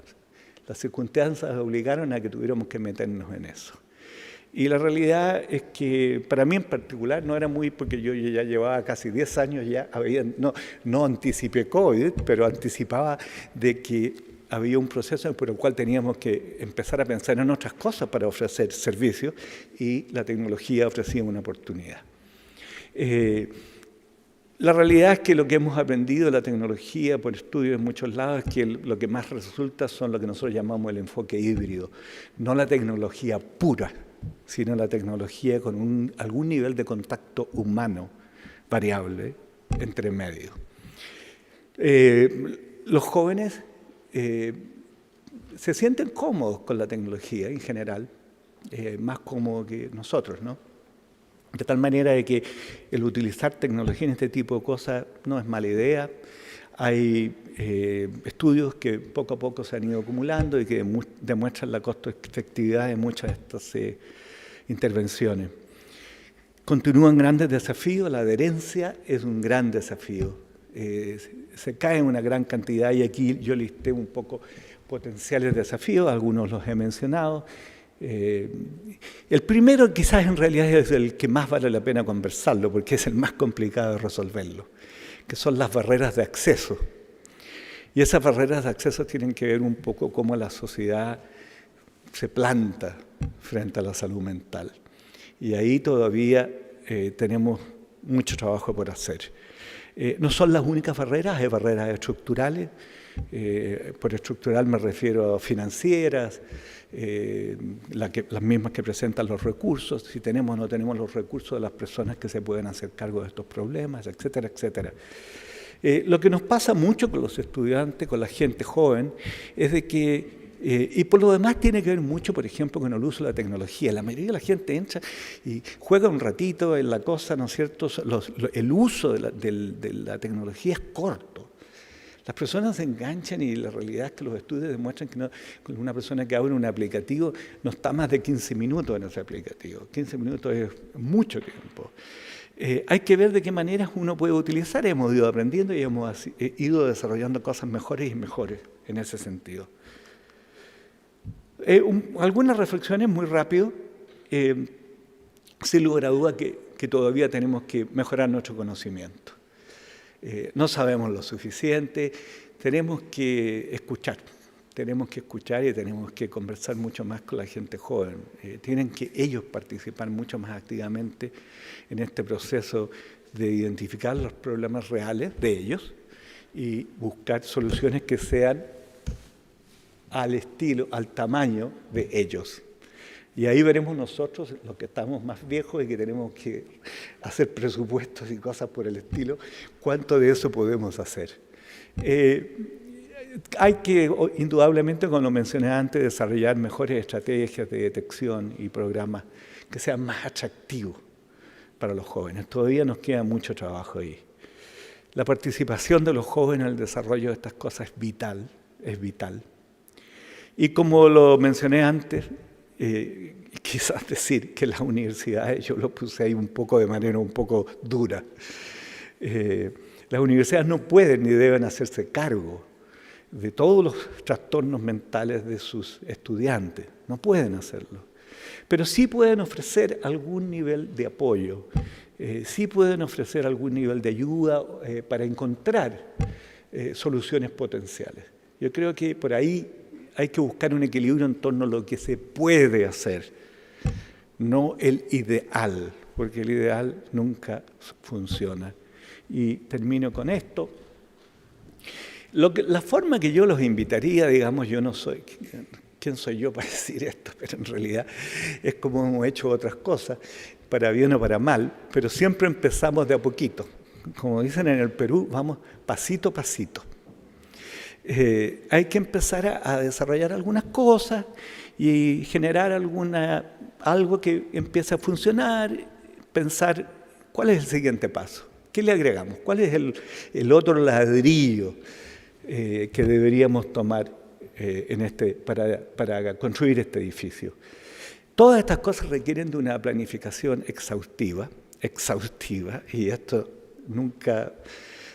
las circunstancias obligaron a que tuviéramos que meternos en eso. Y la realidad es que para mí en particular no era muy, porque yo ya llevaba casi 10 años, ya no anticipé COVID, pero anticipaba de que había un proceso por el cual teníamos que empezar a pensar en otras cosas para ofrecer servicios y la tecnología ofrecía una oportunidad. La realidad es que lo que hemos aprendido de la tecnología por estudios en muchos lados es que lo que más resulta son lo que nosotros llamamos el enfoque híbrido, no la tecnología pura, sino la tecnología con algún nivel de contacto humano variable entre medio. Los jóvenes se sienten cómodos con la tecnología en general, más cómodos que nosotros, ¿no? De tal manera de que el utilizar tecnología en este tipo de cosas no es mala idea. Hay estudios que poco a poco se han ido acumulando y que demuestran la costo-efectividad de muchas de estas intervenciones. Continúan grandes desafíos, la adherencia es un gran desafío. Se cae en una gran cantidad y aquí yo listé un poco potenciales desafíos, algunos los he mencionado. El primero quizás en realidad es el que más vale la pena conversarlo porque es el más complicado de resolverlo, que son las barreras de acceso. Y esas barreras de acceso tienen que ver un poco cómo la sociedad se planta frente a la salud mental. Y ahí todavía tenemos mucho trabajo por hacer. No son las únicas barreras, hay barreras estructurales. Por estructural me refiero a financieras, las mismas que presentan los recursos, si tenemos o no tenemos los recursos de las personas que se pueden hacer cargo de estos problemas, etcétera, etcétera. Lo que nos pasa mucho con los estudiantes, con la gente joven, es de que, y por lo demás tiene que ver mucho, por ejemplo, con el uso de la tecnología. La mayoría de la gente entra y juega un ratito en la cosa, ¿no es cierto? El uso de la tecnología es corto. Las personas se enganchan y la realidad es que los estudios demuestran que una persona que abre un aplicativo no está más de 15 minutos en ese aplicativo. 15 minutos es mucho tiempo. Hay que ver de qué maneras uno puede utilizar. Hemos ido aprendiendo y hemos ido desarrollando cosas mejores y mejores en ese sentido. Algunas reflexiones muy rápido. Sin lugar a duda que todavía tenemos que mejorar nuestro conocimiento. No sabemos lo suficiente, tenemos que escuchar y tenemos que conversar mucho más con la gente joven. Tienen que ellos participar mucho más activamente en este proceso de identificar los problemas reales de ellos y buscar soluciones que sean al estilo, al tamaño de ellos. Y ahí veremos nosotros, los que estamos más viejos y que tenemos que hacer presupuestos y cosas por el estilo, cuánto de eso podemos hacer. Hay que, indudablemente, como lo mencioné antes, desarrollar mejores estrategias de detección y programas que sean más atractivos para los jóvenes. Todavía nos queda mucho trabajo ahí. La participación de los jóvenes en el desarrollo de estas cosas es vital. Y como lo mencioné antes, quizás decir que las universidades, yo lo puse ahí un poco de manera un poco dura, las universidades no pueden ni deben hacerse cargo de todos los trastornos mentales de sus estudiantes, no pueden hacerlo, pero sí pueden ofrecer algún nivel de apoyo, sí pueden ofrecer algún nivel de ayuda para encontrar soluciones potenciales. Yo creo que por ahí hay que buscar un equilibrio en torno a lo que se puede hacer, no el ideal, porque el ideal nunca funciona. Y termino con esto. La forma que yo los invitaría, digamos, yo no soy, ¿quién soy yo para decir esto? Pero en realidad es como hemos hecho otras cosas, para bien o para mal, pero siempre empezamos de a poquito. Como dicen en el Perú, vamos pasito a pasito. Hay que empezar a desarrollar algunas cosas y generar algo que empiece a funcionar, pensar cuál es el siguiente paso, qué le agregamos, cuál es el otro ladrillo que deberíamos tomar para construir este edificio. Todas estas cosas requieren de una planificación exhaustiva, y esto nunca...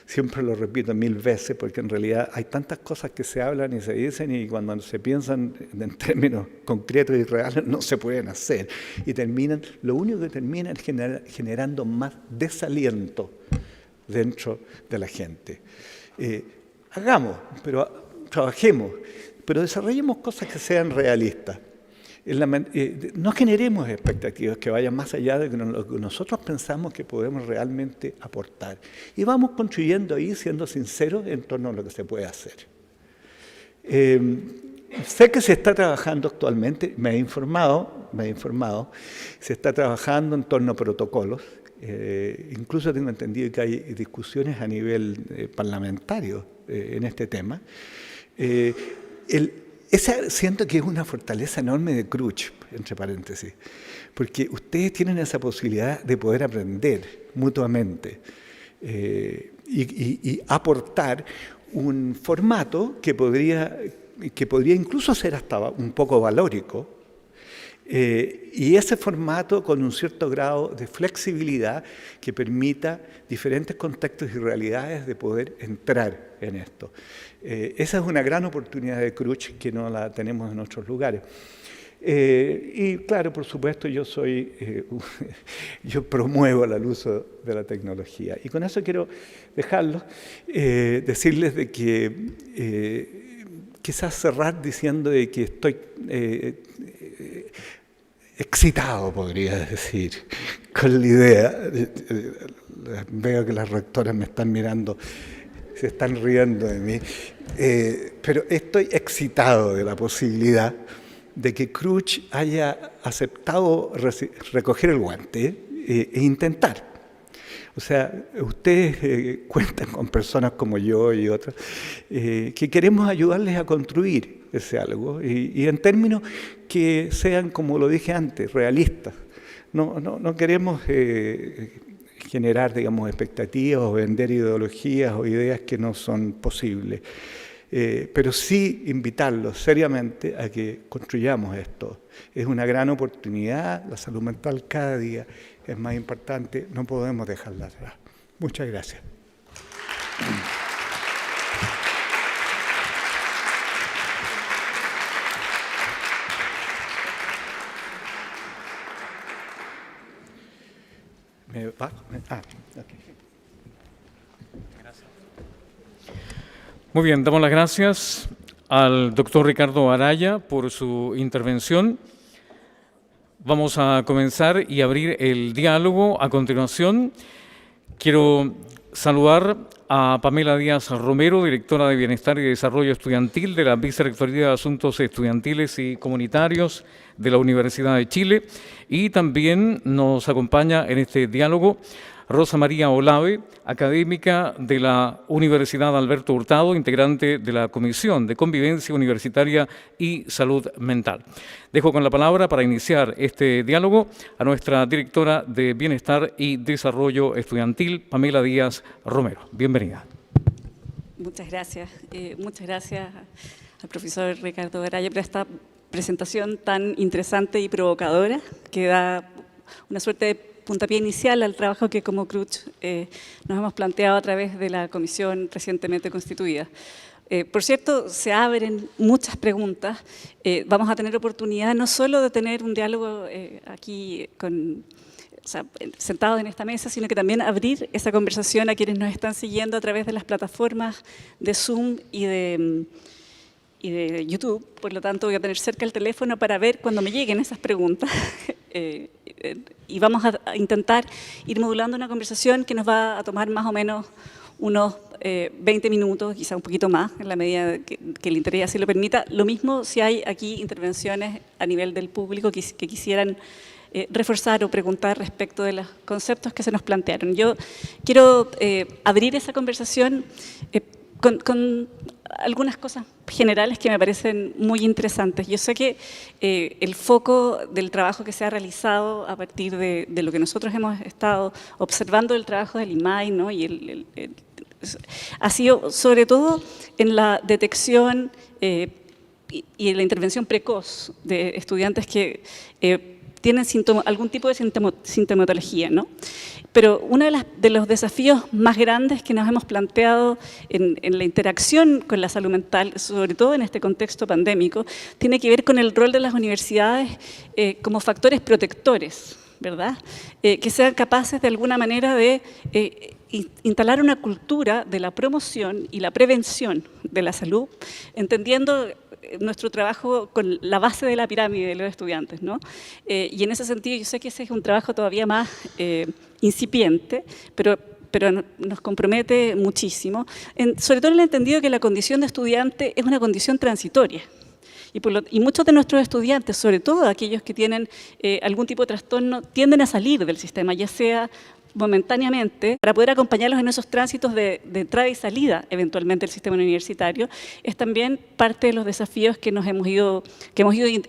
Siempre lo repito 1000 veces porque en realidad hay tantas cosas que se hablan y se dicen y cuando se piensan en términos concretos y reales no se pueden hacer. Y lo único que termina es generando más desaliento dentro de la gente. Trabajemos, pero desarrollemos cosas que sean realistas. No generemos expectativas que vayan más allá de lo que nosotros pensamos que podemos realmente aportar. Y vamos construyendo ahí, siendo sinceros en torno a lo que se puede hacer. Sé que se está trabajando actualmente, me he informado, se está trabajando en torno a protocolos. Incluso tengo entendido que hay discusiones a nivel parlamentario en este tema. Siento que es una fortaleza enorme de Cruch, entre paréntesis, porque ustedes tienen esa posibilidad de poder aprender mutuamente y aportar un formato que podría incluso ser hasta un poco valórico, y ese formato con un cierto grado de flexibilidad que permita diferentes contextos y realidades de poder entrar en esto. Esa es una gran oportunidad de Cruch que no la tenemos en otros lugares. Y claro, por supuesto, yo promuevo el uso de la tecnología. Y con eso quiero dejarlos, decirles de que quizás cerrar diciendo de que estoy excitado, podría decir, con la idea. Veo que las rectoras me están mirando, se están riendo de mí, pero estoy excitado de la posibilidad de que Cruch haya aceptado recoger el guante e intentar. O sea, ustedes cuentan con personas como yo y otras que queremos ayudarles a construir ese algo y en términos que sean, como lo dije antes, realistas. No queremos generar, digamos, expectativas o vender ideologías o ideas que no son posibles. Pero sí invitarlos seriamente a que construyamos esto. Es una gran oportunidad, la salud mental cada día es más importante, no podemos dejarla atrás. Muchas gracias. ¿Me bajo? Okay. Muy bien, damos las gracias al doctor Ricardo Araya por su intervención. Vamos a comenzar y abrir el diálogo. A continuación, quiero saludar a Pamela Díaz Romero, directora de Bienestar y Desarrollo Estudiantil de la Vicerrectoría de Asuntos Estudiantiles y Comunitarios de la Universidad de Chile. Y también nos acompaña en este diálogo Rosa María Olave, académica de la Universidad Alberto Hurtado, integrante de la Comisión de Convivencia Universitaria y Salud Mental. Dejo con la palabra para iniciar este diálogo a nuestra directora de Bienestar y Desarrollo Estudiantil, Pamela Díaz Romero. Bienvenida. Muchas gracias. Muchas gracias al profesor Ricardo Araya por esta presentación tan interesante y provocadora que da una suerte de puntapié inicial al trabajo que como Cruch nos hemos planteado a través de la comisión recientemente constituida. Por cierto, se abren muchas preguntas. Vamos a tener oportunidad no solo de tener un diálogo aquí sentados en esta mesa, sino que también abrir esa conversación a quienes nos están siguiendo a través de las plataformas de Zoom y de YouTube. Por lo tanto, voy a tener cerca el teléfono para ver cuando me lleguen esas preguntas. Y vamos a intentar ir modulando una conversación que nos va a tomar más o menos unos 20 minutos, quizá un poquito más, en la medida que el interés así lo permita. Lo mismo si hay aquí intervenciones a nivel del público que quisieran reforzar o preguntar respecto de los conceptos que se nos plantearon. Yo quiero abrir esa conversación con algunas cosas generales que me parecen muy interesantes. Yo sé que el foco del trabajo que se ha realizado a partir de lo que nosotros hemos estado observando del trabajo del IMAI, ¿no? Y ha sido sobre todo en la detección y en la intervención precoz de estudiantes que tienen algún tipo de sintomatología, ¿no? Pero uno de los desafíos más grandes que nos hemos planteado en la interacción con la salud mental, sobre todo en este contexto pandémico, tiene que ver con el rol de las universidades como factores protectores, ¿verdad? Que sean capaces de alguna manera de instalar una cultura de la promoción y la prevención de la salud, entendiendo nuestro trabajo con la base de la pirámide de los estudiantes, ¿no? Y en ese sentido yo sé que ese es un trabajo todavía más incipiente, pero nos compromete muchísimo, sobre todo en el entendido que la condición de estudiante es una condición transitoria. Y muchos de nuestros estudiantes, sobre todo aquellos que tienen algún tipo de trastorno, tienden a salir del sistema, ya sea momentáneamente, para poder acompañarlos en esos tránsitos de entrada y salida eventualmente del sistema universitario, es también parte de los desafíos que hemos ido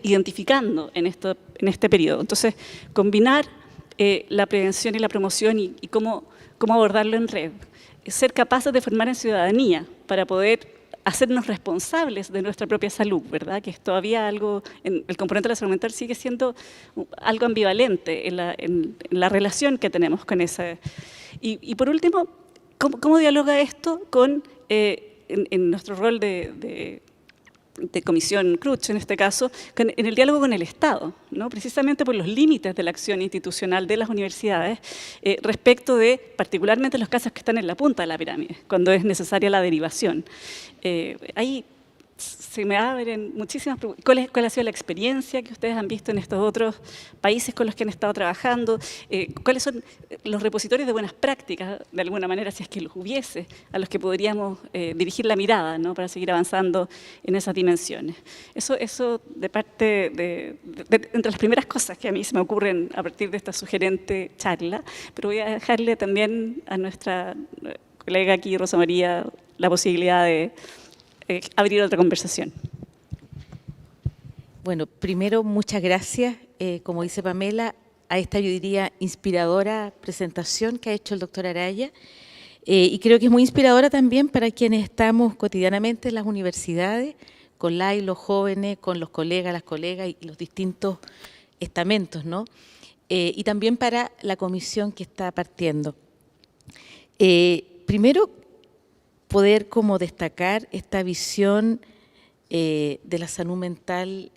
identificando en este periodo. Entonces, combinar la prevención y la promoción y cómo abordarlo en red, ser capaces de formar en ciudadanía para poder hacernos responsables de nuestra propia salud, ¿verdad? Que es todavía algo, el componente de la salud mental sigue siendo algo ambivalente en la relación que tenemos con esa. Y por último, ¿cómo dialoga esto con, en nuestro rol de Comisión Cruch, en este caso, en el diálogo con el Estado, ¿no? Precisamente por los límites de la acción institucional de las universidades respecto de, particularmente, los casos que están en la punta de la pirámide, cuando es necesaria la derivación. Hay se me abren muchísimas preguntas. ¿Cuál ha sido la experiencia que ustedes han visto en estos otros países con los que han estado trabajando? ¿Cuáles son los repositorios de buenas prácticas, de alguna manera, si es que los hubiese, a los que podríamos dirigir la mirada, ¿no?, para seguir avanzando en esas dimensiones? Eso de parte entre las primeras cosas que a mí se me ocurren a partir de esta sugerente charla, pero voy a dejarle también a nuestra colega aquí, Rosa María, la posibilidad de abrir otra conversación. Bueno, primero, muchas gracias, como dice Pamela, a esta, yo diría, inspiradora presentación que ha hecho el doctor Araya. Y creo que es muy inspiradora también para quienes estamos cotidianamente en las universidades, con los jóvenes, con los colegas, las colegas y los distintos estamentos, ¿no? Y también para la comisión que está partiendo. Primero, poder como destacar esta visión de la salud mental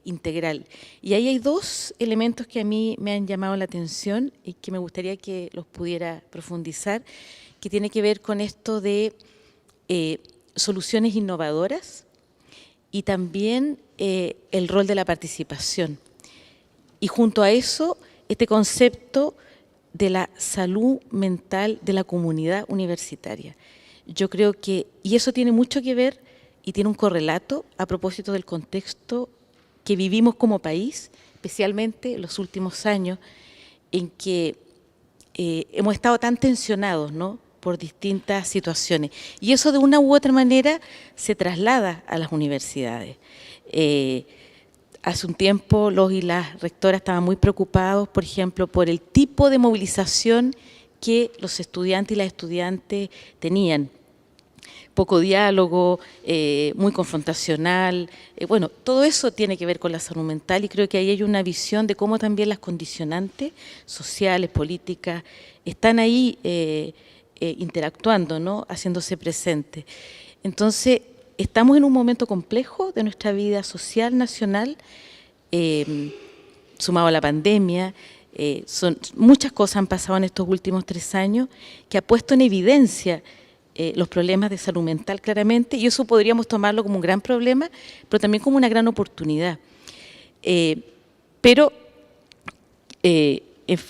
integral. Y ahí hay dos elementos que a mí me han llamado la atención y que me gustaría que los pudiera profundizar, que tiene que ver con esto de soluciones innovadoras y también el rol de la participación. Y junto a eso, este concepto de la salud mental de la comunidad universitaria. Yo creo que, y eso tiene mucho que ver y tiene un correlato a propósito del contexto que vivimos como país, especialmente en los últimos años, en que hemos estado tan tensionados, ¿no?, por distintas situaciones. Y eso de una u otra manera se traslada a las universidades. Hace un tiempo los y las rectoras estaban muy preocupados, por ejemplo, por el tipo de movilización que los estudiantes y las estudiantes tenían. Poco diálogo, muy confrontacional. Bueno, todo eso tiene que ver con la salud mental y creo que ahí hay una visión de cómo también las condicionantes sociales, políticas, están ahí interactuando, ¿no?, haciéndose presentes. Entonces, estamos en un momento complejo de nuestra vida social nacional, sumado a la pandemia. Muchas cosas han pasado en estos últimos 3 años que ha puesto en evidencia los problemas de salud mental claramente, y eso podríamos tomarlo como un gran problema, pero también como una gran oportunidad. Pero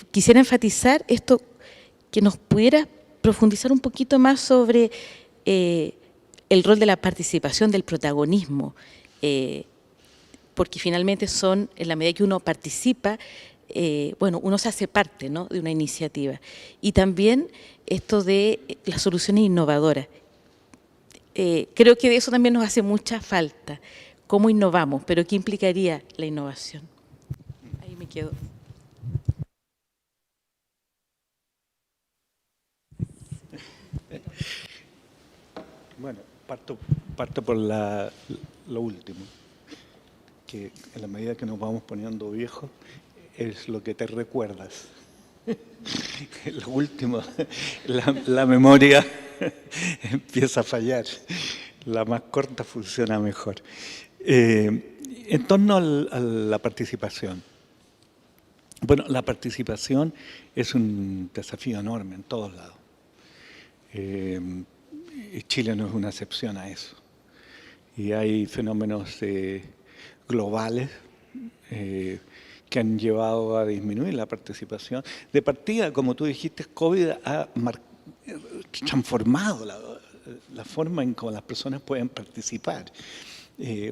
quisiera enfatizar esto, que nos pudiera profundizar un poquito más sobre el rol de la participación, del protagonismo, porque finalmente son, en la medida que uno participa, bueno, uno se hace parte, ¿no?, de una iniciativa. Y también esto de las soluciones innovadoras. Creo que de eso también nos hace mucha falta. ¿Cómo innovamos? Pero ¿qué implicaría la innovación? Ahí me quedo. Bueno, parto por lo último, que en la medida que nos vamos poniendo viejos, es lo que te recuerdas. Lo último, la memoria empieza a fallar, la más corta funciona mejor. En torno a la participación. Bueno, la participación es un desafío enorme en todos lados. Chile no es una excepción a eso. Y hay fenómenos globales que han llevado a disminuir la participación. De partida, como tú dijiste, COVID ha transformado la forma en cómo las personas pueden participar.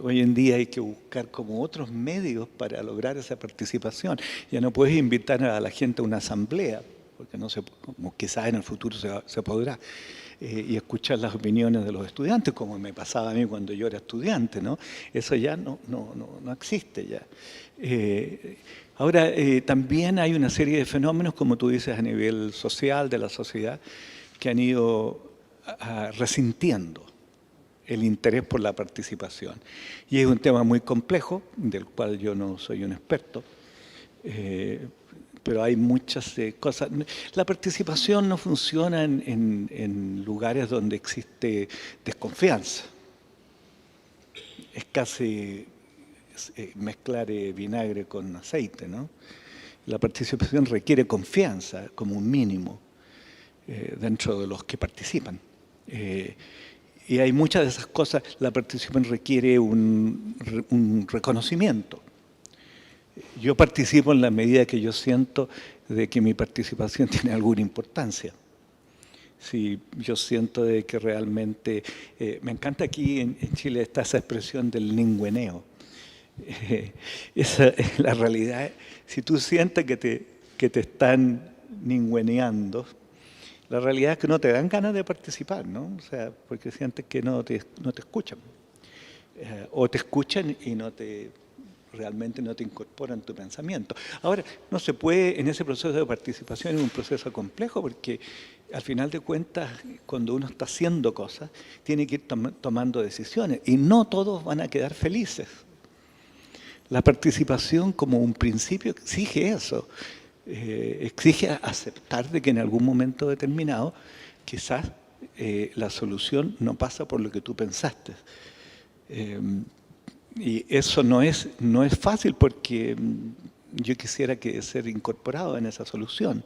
Hoy en día hay que buscar como otros medios para lograr esa participación. Ya no puedes invitar a la gente a una asamblea, porque no se, como quizás en el futuro se podrá, y escuchar las opiniones de los estudiantes, como me pasaba a mí cuando yo era estudiante, ¿no? Eso ya no existe ya. Ahora, también hay una serie de fenómenos, como tú dices, a nivel social, de la sociedad, que han ido resintiendo el interés por la participación. Y es un tema muy complejo, del cual yo no soy un experto, pero hay muchas cosas. La participación no funciona en lugares donde existe desconfianza. Es casi mezclar vinagre con aceite, ¿no? La participación requiere confianza como un mínimo dentro de los que participan. Y hay muchas de esas cosas, la participación requiere un reconocimiento. Yo participo en la medida que yo siento de que mi participación tiene alguna importancia. Si yo siento de que realmente, me encanta aquí en Chile está esa expresión del ningüeneo. Esa es la realidad. Si tú sientes que te están ningüeneando, la realidad es que no te dan ganas de participar, ¿no? O sea, porque sientes que no te escuchan. O te escuchan y realmente no te incorporan tu pensamiento. Ahora, no se puede, en ese proceso de participación, es un proceso complejo porque al final de cuentas, cuando uno está haciendo cosas, tiene que ir tomando decisiones y no todos van a quedar felices. La participación como un principio exige eso, exige aceptar de que en algún momento determinado quizás la solución no pasa por lo que tú pensaste. Y eso no es fácil porque yo quisiera ser incorporado en esa solución.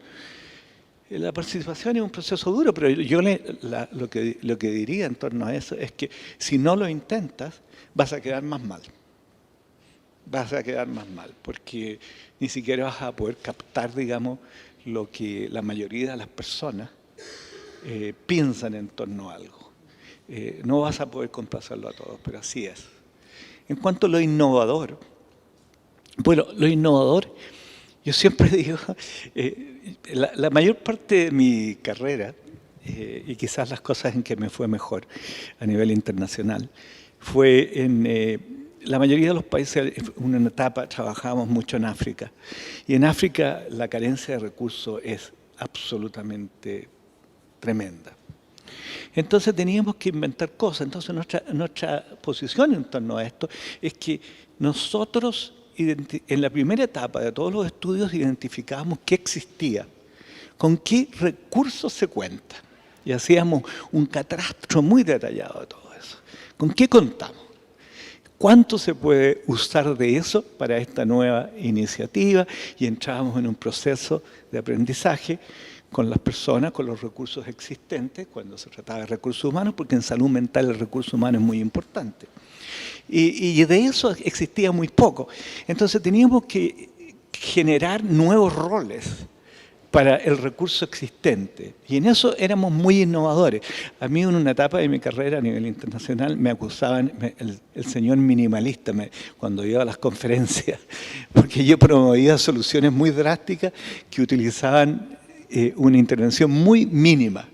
La participación es un proceso duro, pero yo lo que diría en torno a eso es que si no lo intentas, vas a quedar más mal. Vas a quedar más mal, porque ni siquiera vas a poder captar, digamos, lo que la mayoría de las personas piensan en torno a algo. No vas a poder complacerlo a todos, pero así es. En cuanto a lo innovador, bueno, lo innovador, yo siempre digo, la mayor parte de mi carrera, y quizás las cosas en que me fue mejor a nivel internacional, fue en la mayoría de los países, en una etapa trabajábamos mucho en África, y en África la carencia de recursos es absolutamente tremenda. Entonces teníamos que inventar cosas. Entonces nuestra posición en torno a esto es que nosotros en la primera etapa de todos los estudios identificábamos qué existía, con qué recursos se cuenta. Y hacíamos un catastro muy detallado de todo eso. ¿Con qué contamos? ¿Cuánto se puede usar de eso para esta nueva iniciativa? Y entrábamos en un proceso de aprendizaje con las personas, con los recursos existentes, cuando se trataba de recursos humanos, porque en salud mental el recurso humano es muy importante. Y de eso existía muy poco. Entonces teníamos que generar nuevos roles para el recurso existente. Y en eso éramos muy innovadores. A mí en una etapa de mi carrera a nivel internacional me acusaban el señor minimalista cuando iba a las conferencias, porque yo promovía soluciones muy drásticas que utilizaban una intervención muy mínima.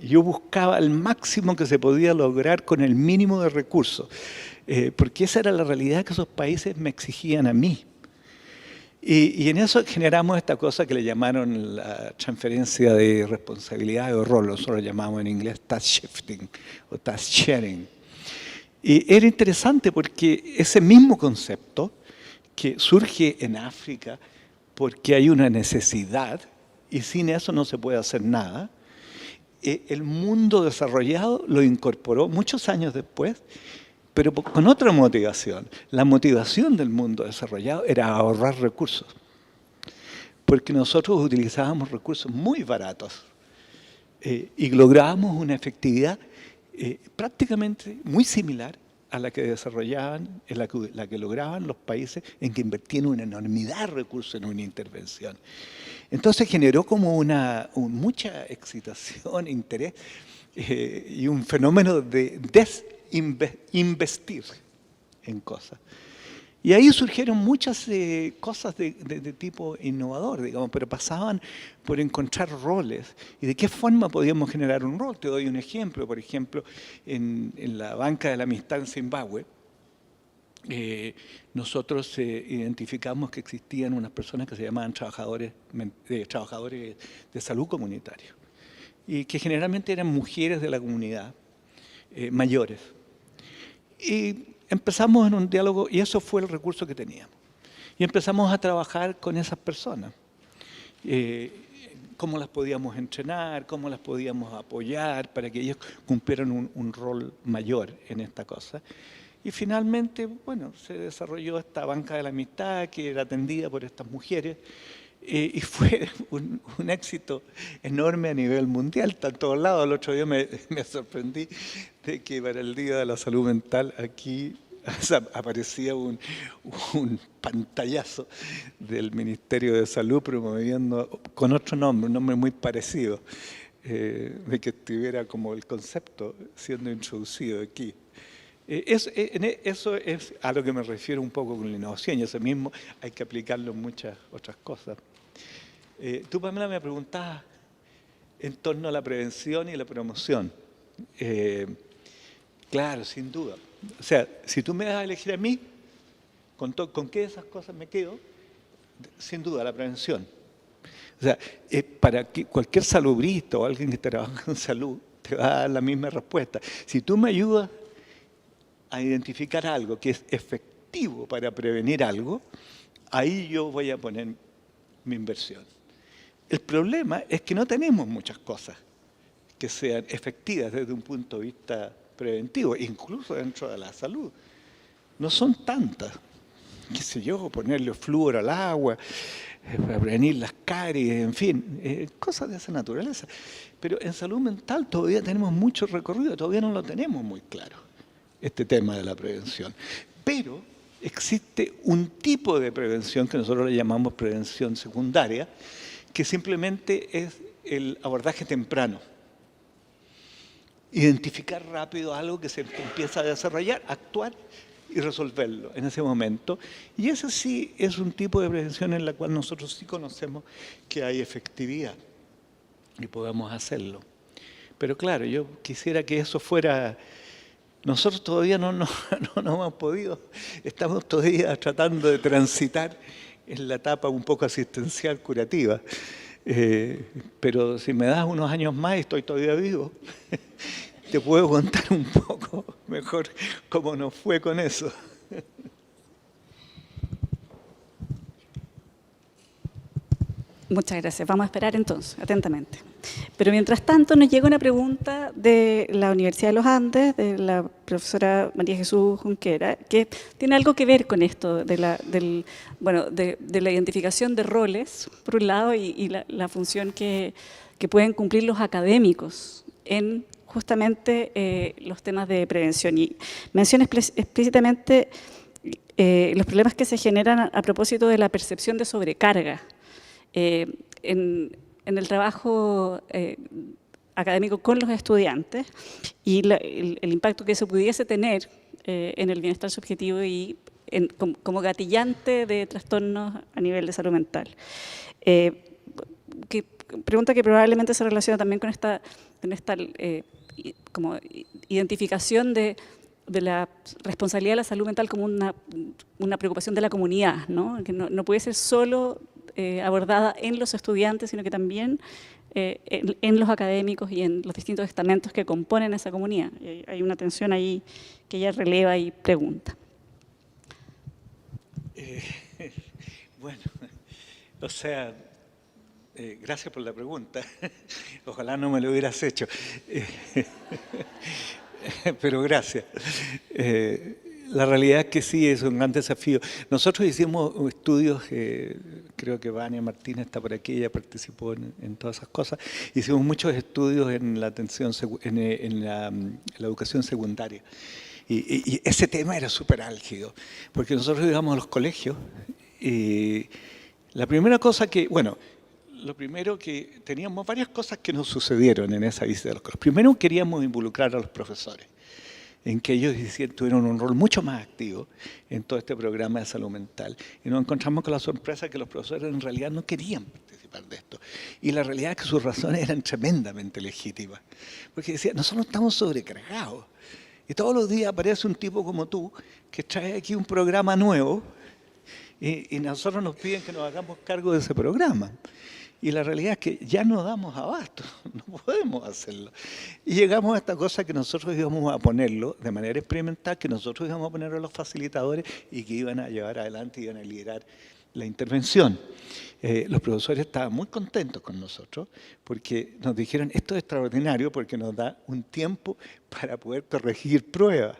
Yo buscaba el máximo que se podía lograr con el mínimo de recursos, porque esa era la realidad que esos países me exigían a mí. Y en eso generamos esta cosa que le llamaron la transferencia de responsabilidad o rol, nosotros lo llamamos en inglés task shifting o task sharing. Y era interesante porque ese mismo concepto que surge en África porque hay una necesidad y sin eso no se puede hacer nada, el mundo desarrollado lo incorporó muchos años después, pero con otra motivación. La motivación del mundo desarrollado era ahorrar recursos, porque nosotros utilizábamos recursos muy baratos y lográbamos una efectividad prácticamente muy similar a la que desarrollaban, la que lograban los países en que invertían una enormidad de recursos en una intervención. Entonces generó como mucha excitación, interés y un fenómeno de desinvestir en cosas. Y ahí surgieron muchas cosas de tipo innovador, digamos, pero pasaban por encontrar roles. ¿Y de qué forma podíamos generar un rol? Te doy un ejemplo. Por ejemplo, en la Banca de la Amistad en Zimbabue, nosotros identificamos que existían unas personas que se llamaban trabajadores de salud comunitario, y que generalmente eran mujeres de la comunidad, mayores. Y empezamos en un diálogo, y eso fue el recurso que teníamos. Y empezamos a trabajar con esas personas. Cómo las podíamos entrenar, cómo las podíamos apoyar para que ellos cumplieran un rol mayor en esta cosa. Y finalmente, bueno, se desarrolló esta Banca de la Amistad que era atendida por estas mujeres Y fue un éxito enorme a nivel mundial, está en todos lados. El otro día me sorprendí de que para el Día de la Salud Mental aquí aparecía un pantallazo del Ministerio de Salud promoviendo con otro nombre, un nombre muy parecido, de que estuviera como el concepto siendo introducido aquí. Eso es a lo que me refiero un poco con la innovación, y eso mismo hay que aplicarlo en muchas otras cosas. Tú, Pamela, me preguntabas en torno a la prevención y la promoción. Claro, sin duda. O sea, si tú me das a elegir a mí, ¿con qué de esas cosas me quedo? Sin duda, la prevención. O sea, para que cualquier salubrista o alguien que trabaja en salud te va a dar la misma respuesta. Si tú me ayudas a identificar algo que es efectivo para prevenir algo, ahí yo voy a poner mi inversión. El problema es que no tenemos muchas cosas que sean efectivas desde un punto de vista preventivo, incluso dentro de la salud. No son tantas. Qué sé yo, ponerle flúor al agua, para prevenir las caries, en fin, cosas de esa naturaleza. Pero en salud mental todavía tenemos mucho recorrido, todavía no lo tenemos muy claro, este tema de la prevención. Pero existe un tipo de prevención que nosotros le llamamos prevención secundaria, que simplemente es el abordaje temprano. Identificar rápido algo que se empieza a desarrollar, actuar y resolverlo en ese momento. Y ese sí es un tipo de prevención en la cual nosotros sí conocemos que hay efectividad y podemos hacerlo. Pero claro, yo quisiera que eso fuera... Nosotros todavía no hemos podido, estamos todavía tratando de transitar en la etapa un poco asistencial curativa. Pero si me das unos años más y estoy todavía vivo, te puedo contar un poco mejor cómo nos fue con eso. Muchas gracias. Vamos a esperar entonces, atentamente. Pero mientras tanto nos llega una pregunta de la Universidad de los Andes, de la profesora María Jesús Junquera, que tiene algo que ver con esto de la identificación de roles, por un lado, y la función que pueden cumplir los académicos en justamente los temas de prevención. Y menciona explícitamente los problemas que se generan a propósito de la percepción de sobrecarga en el trabajo académico con los estudiantes y el impacto que eso pudiese tener en el bienestar subjetivo y como gatillante de trastornos a nivel de salud mental. Pregunta que probablemente se relaciona también con esta como identificación de la responsabilidad de la salud mental como una preocupación de la comunidad, ¿no? Que no puede ser solo abordada en los estudiantes, sino que también en los académicos y en los distintos estamentos que componen esa comunidad. Hay una tensión ahí que ella releva y pregunta. Bueno, o sea, gracias por la pregunta. Ojalá no me lo hubieras hecho. Pero gracias. La realidad es que sí, es un gran desafío. Nosotros hicimos estudios, creo que Vania Martínez está por aquí, ella participó en todas esas cosas. Hicimos muchos estudios en la atención, en la educación secundaria. Y ese tema era súper álgido, porque nosotros íbamos a los colegios y la primera cosa que, bueno, lo primero que teníamos varias cosas que nos sucedieron en esa visita de los colegios. Primero queríamos involucrar a los profesores, en que ellos tuvieron un rol mucho más activo en todo este programa de salud mental. Y nos encontramos con la sorpresa que los profesores en realidad no querían participar de esto. Y la realidad es que sus razones eran tremendamente legítimas. Porque decían, nosotros estamos sobrecargados. Y todos los días aparece un tipo como tú que trae aquí un programa nuevo y nosotros nos piden que nos hagamos cargo de ese programa. Y la realidad es que ya no damos abasto, no podemos hacerlo. Y llegamos a esta cosa que nosotros íbamos a ponerlo de manera experimental, que nosotros íbamos a poner a los facilitadores y que iban a llevar adelante, iban a liderar la intervención. Los profesores estaban muy contentos con nosotros porque nos dijeron, esto es extraordinario porque nos da un tiempo para poder corregir pruebas.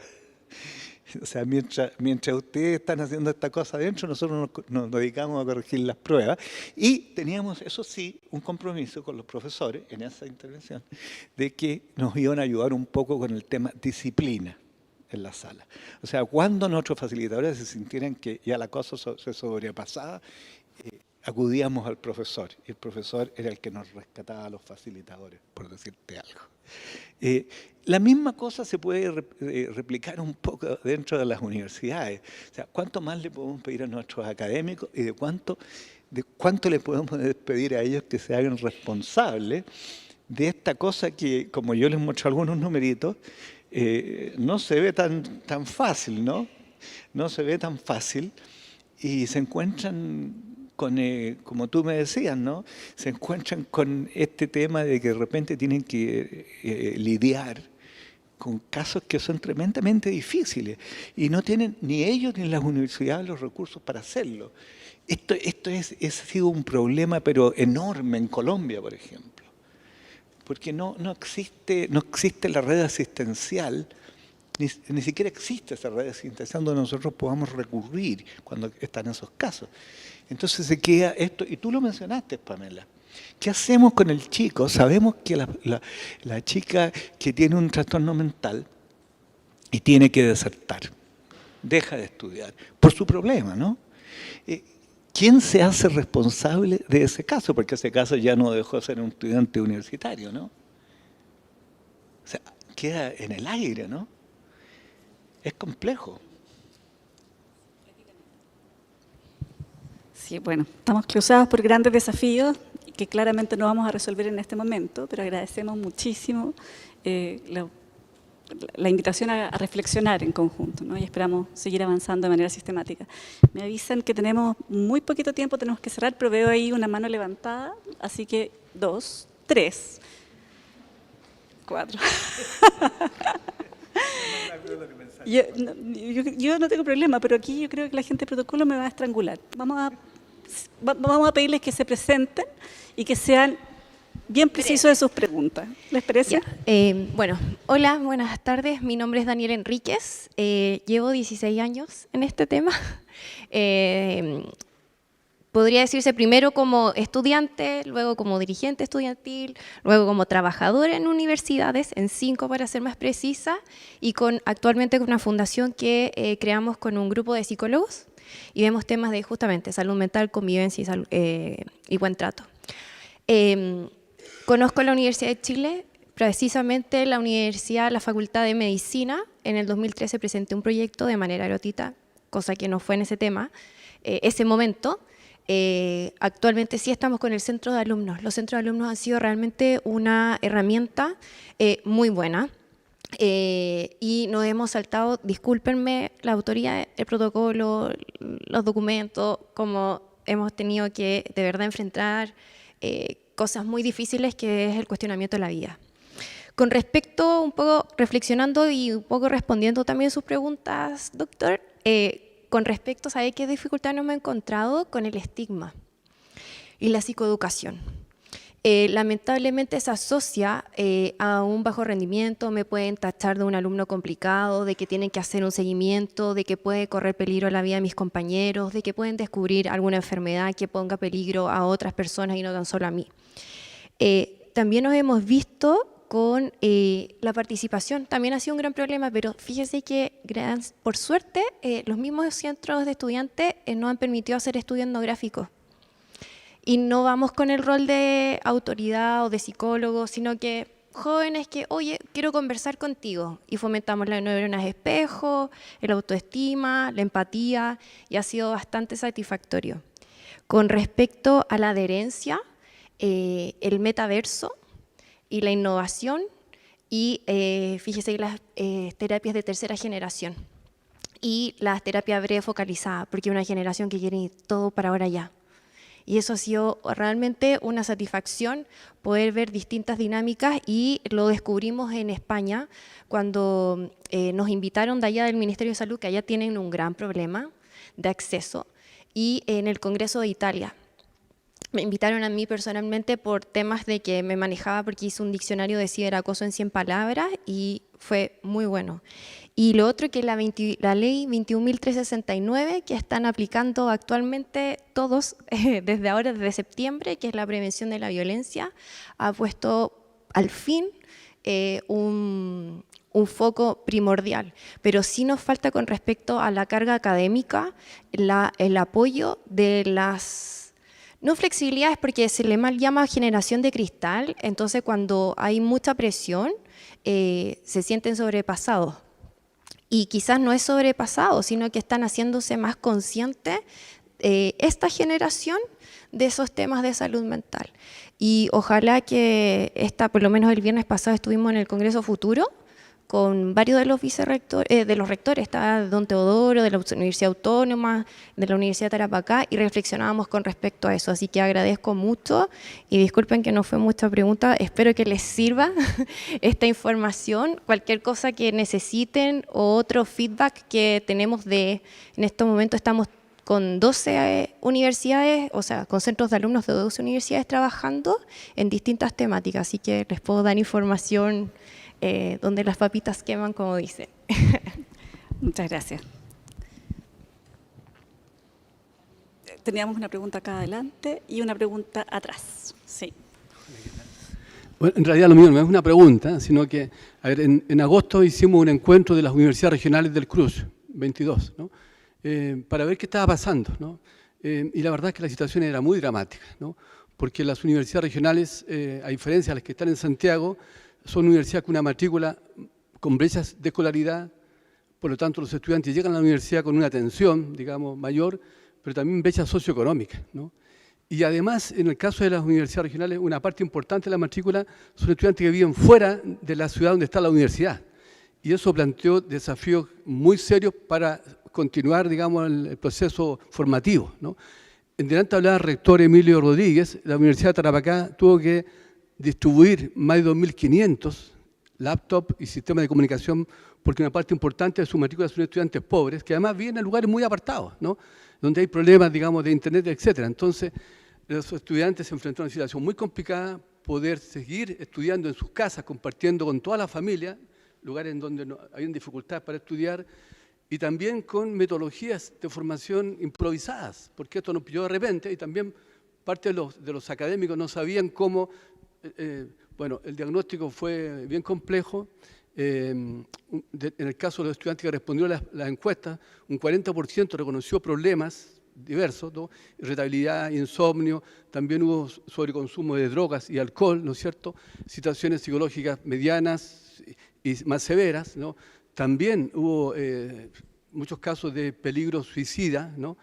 O sea, mientras ustedes están haciendo esta cosa adentro, nosotros nos dedicamos a corregir las pruebas. Y teníamos, eso sí, un compromiso con los profesores en esa intervención, de que nos iban a ayudar un poco con el tema disciplina en la sala. O sea, cuando nuestros facilitadores se sintieran que ya la cosa se sobrepasaba, acudíamos al profesor, y el profesor era el que nos rescataba a los facilitadores, por decirte algo. La misma cosa se puede replicar un poco dentro de las universidades. O sea, ¿cuánto más le podemos pedir a nuestros académicos y de cuánto le podemos pedir a ellos que se hagan responsables de esta cosa que, como yo les muestro algunos numeritos, no se ve tan fácil, ¿no? No se ve tan fácil y se encuentran con, como tú me decías, ¿no? Se encuentran con este tema de que de repente tienen que lidiar con casos que son tremendamente difíciles y no tienen ni ellos ni las universidades los recursos para hacerlo. Esto ha sido un problema pero enorme en Colombia, por ejemplo, porque no existe la red asistencial, ni siquiera existe esa red asistencial donde nosotros podamos recurrir cuando están esos casos. Entonces se queda esto, y tú lo mencionaste, Pamela. ¿Qué hacemos con el chico? Sabemos que la chica que tiene un trastorno mental y tiene que desertar, deja de estudiar, por su problema, ¿no? ¿Quién se hace responsable de ese caso? Porque ese caso ya no dejó de ser un estudiante universitario, ¿no? O sea, queda en el aire, ¿no? Es complejo. Sí, bueno, estamos cruzados por grandes desafíos que claramente no vamos a resolver en este momento, pero agradecemos muchísimo la invitación a reflexionar en conjunto, ¿no? Y esperamos seguir avanzando de manera sistemática. Me avisan que tenemos muy poquito tiempo, tenemos que cerrar, pero veo ahí una mano levantada, así que 2, 3, 4. Yo no tengo problema, pero aquí yo creo que la gente de protocolo me va a estrangular. Vamos a pedirles que se presenten y que sean bien precisos de sus preguntas. ¿Les parece? Bueno, hola, buenas tardes. Mi nombre es Daniel Enríquez. Llevo 16 años en este tema. Podría decirse primero como estudiante, luego como dirigente estudiantil, luego como trabajadora en universidades, en 5 para ser más precisa, y actualmente con una fundación que creamos con un grupo de psicólogos y vemos temas de justamente salud mental, convivencia y buen trato. Conozco la Universidad de Chile, precisamente la Facultad de Medicina. En el 2013 presenté un proyecto de manera gratuita, cosa que no fue en ese momento. Actualmente sí estamos con el centro de alumnos. Los centros de alumnos han sido realmente una herramienta muy buena y nos hemos saltado, discúlpenme, la autoría, el protocolo, los documentos, como hemos tenido que de verdad enfrentar cosas muy difíciles que es el cuestionamiento de la vida. Con respecto, un poco reflexionando y un poco respondiendo también sus preguntas, doctor, con respecto, ¿sabe qué dificultad no me he encontrado? Con el estigma y la psicoeducación. Lamentablemente se asocia a un bajo rendimiento, me pueden tachar de un alumno complicado, de que tienen que hacer un seguimiento, de que puede correr peligro la vida de mis compañeros, de que pueden descubrir alguna enfermedad que ponga peligro a otras personas y no tan solo a mí. También nos hemos visto con la participación, también ha sido un gran problema, pero fíjese que por suerte los mismos centros de estudiantes nos han permitido hacer estudios etnográficos. Y no vamos con el rol de autoridad o de psicólogo, sino que jóvenes que, oye, quiero conversar contigo. Y fomentamos las neuronas espejo, el autoestima, la empatía, y ha sido bastante satisfactorio. Con respecto a la adherencia, el metaverso y la innovación, y fíjese que las terapias de tercera generación y las terapias breve focalizadas, porque hay una generación que quiere todo para ahora ya. Y eso ha sido realmente una satisfacción poder ver distintas dinámicas, y lo descubrimos en España cuando nos invitaron de allá del Ministerio de Salud, que allá tienen un gran problema de acceso, y en el Congreso de Italia. Me invitaron a mí personalmente por temas de que me manejaba, porque hice un diccionario de ciberacoso en 100 palabras y fue muy bueno. Y lo otro que la ley 21.369 que están aplicando actualmente todos desde ahora, desde septiembre, que es la prevención de la violencia, ha puesto al fin un foco primordial. Pero sí nos falta con respecto a la carga académica el apoyo de las... No flexibilidades, porque se le llama generación de cristal, entonces cuando hay mucha presión se sienten sobrepasados. Y quizás no es sobrepasado, sino que están haciéndose más conscientes esta generación de esos temas de salud mental. Y ojalá que por lo menos el viernes pasado estuvimos en el Congreso Futuro con varios de los vicerrectores, de los rectores, estaba don Teodoro, de la Universidad Autónoma, de la Universidad de Tarapacá, y reflexionábamos con respecto a eso. Así que agradezco mucho y disculpen que no fue mucha pregunta, espero que les sirva esta información. Cualquier cosa que necesiten o otro feedback que tenemos en este momento estamos con 12 universidades, o sea, con centros de alumnos de 12 universidades trabajando en distintas temáticas, así que les puedo dar información donde las papitas queman, como dicen. Muchas gracias. Teníamos una pregunta acá adelante y una pregunta atrás. Sí. Bueno, en realidad lo mío no es una pregunta, sino que, a ver, en agosto hicimos un encuentro de las universidades regionales del CRUZ, 22, ¿no? Para ver qué estaba pasando, ¿no? Y la verdad es que la situación era muy dramática, ¿no? Porque las universidades regionales, a diferencia de las que están en Santiago, son universidades con una matrícula con brechas de escolaridad, por lo tanto los estudiantes llegan a la universidad con una tensión, digamos, mayor, pero también brechas socioeconómicas, ¿no? Y además, en el caso de las universidades regionales, una parte importante de la matrícula son estudiantes que viven fuera de la ciudad donde está la universidad. Y eso planteó desafíos muy serios para continuar, digamos, el proceso formativo, ¿no? En delante hablaba el rector Emilio Rodríguez, la Universidad de Tarapacá tuvo que distribuir más de 2.500 laptops y sistemas de comunicación, porque una parte importante de su matrícula son estudiantes pobres, que además viven en lugares muy apartados, ¿no? Donde hay problemas, digamos, de internet, etcétera. Entonces, los estudiantes se enfrentaron a una situación muy complicada, poder seguir estudiando en sus casas, compartiendo con toda la familia, lugares en donde habían dificultades para estudiar, y también con metodologías de formación improvisadas, porque esto nos pilló de repente, y también parte de los académicos no sabían cómo. Bueno, el diagnóstico fue bien complejo. En el caso de los estudiantes que respondieron a las encuestas, un 40% reconoció problemas diversos, ¿no? Irritabilidad, insomnio, también hubo sobreconsumo de drogas y alcohol, ¿no es cierto? Situaciones psicológicas medianas y más severas, ¿no? También hubo muchos casos de peligro suicida, ¿no?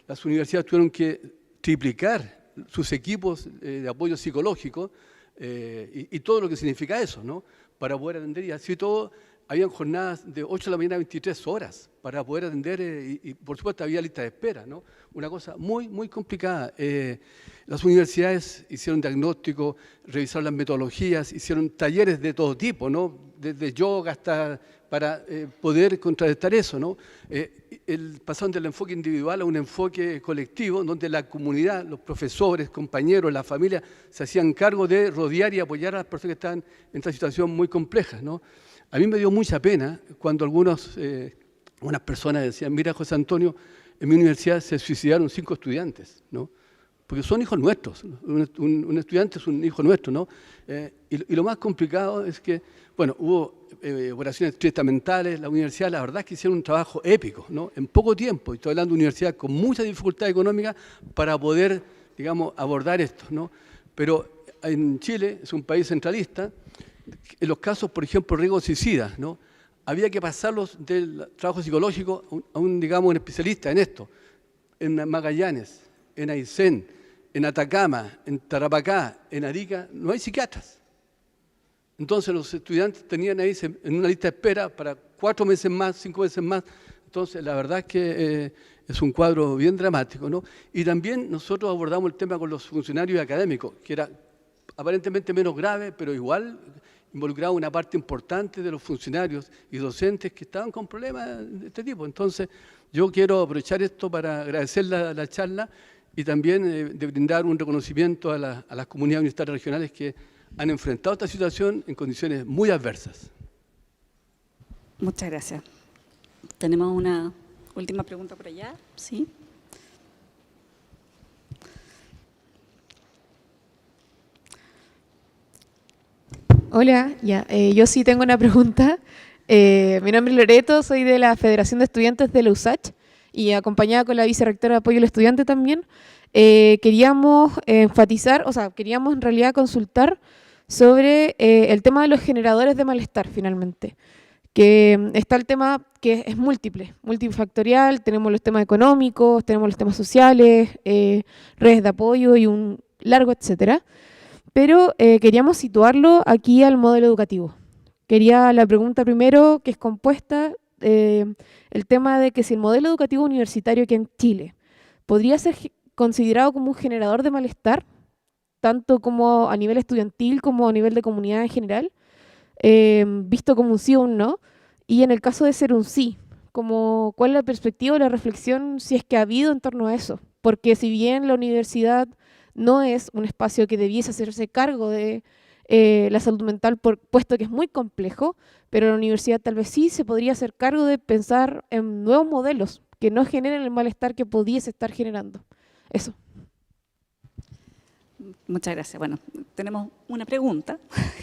Las universidades tuvieron que triplicar sus equipos de apoyo psicológico y todo lo que significa eso, ¿no? Para poder atender, y así todo, habían jornadas de 8 de la mañana a 23 horas para poder atender y por supuesto había lista de espera, ¿no? Una cosa muy, muy complicada. Las universidades hicieron diagnóstico, revisaron las metodologías, hicieron talleres de todo tipo, ¿no? Desde yoga hasta para poder contrarrestar eso, ¿no? Pasaron del enfoque individual a un enfoque colectivo, donde la comunidad, los profesores, compañeros, la familia, se hacían cargo de rodear y apoyar a las personas que estaban en esta situación muy compleja, ¿no? A mí me dio mucha pena cuando unas personas decían, mira, José Antonio, en mi universidad se suicidaron 5 estudiantes, ¿no? Porque son hijos nuestros, un estudiante es un hijo nuestro, ¿no? Y lo más complicado es que, bueno, hubo operaciones tratamentales, la universidad, la verdad es que hicieron un trabajo épico, ¿no? En poco tiempo, y estoy hablando de universidad con mucha dificultad económica para poder, digamos, abordar esto, ¿no? Pero en Chile, es un país centralista, en los casos, por ejemplo, riesgos suicidas, ¿no? Había que pasarlos del trabajo psicológico a un especialista en esto, en Magallanes, en Aysén, en Atacama, en Tarapacá, en Arica, no hay psiquiatras. Entonces los estudiantes tenían ahí en una lista de espera para 4 meses más, 5 meses más. Entonces la verdad es que es un cuadro bien dramático, ¿no? Y también nosotros abordamos el tema con los funcionarios académicos, que era aparentemente menos grave, pero igual involucraba una parte importante de los funcionarios y docentes que estaban con problemas de este tipo. Entonces yo quiero aprovechar esto para agradecer la charla y también de brindar un reconocimiento a las comunidades universitarias regionales que han enfrentado esta situación en condiciones muy adversas. Muchas gracias. Tenemos una última pregunta por allá, ¿sí? Hola, yo sí tengo una pregunta. Mi nombre es Loreto, soy de la Federación de Estudiantes de la USACH y acompañada con la vicerrectora de apoyo al estudiante también. Queríamos enfatizar, queríamos en realidad consultar sobre el tema de los generadores de malestar finalmente. Que está el tema que es múltiple, multifactorial, tenemos los temas económicos, tenemos los temas sociales, redes de apoyo y un largo etcétera. Pero queríamos situarlo aquí al modelo educativo. Quería la pregunta primero, que es compuesta, el tema de que si el modelo educativo universitario aquí en Chile podría ser considerado como un generador de malestar, tanto como a nivel estudiantil como a nivel de comunidad en general, visto como un sí o un no, y en el caso de ser un sí, como cuál es la perspectiva o la reflexión si es que ha habido en torno a eso. Porque si bien la universidad no es un espacio que debiese hacerse cargo de la salud mental, puesto que es muy complejo, pero la universidad tal vez sí se podría hacer cargo de pensar en nuevos modelos que no generen el malestar que pudiese estar generando. Eso. Muchas gracias. Bueno, tenemos una pregunta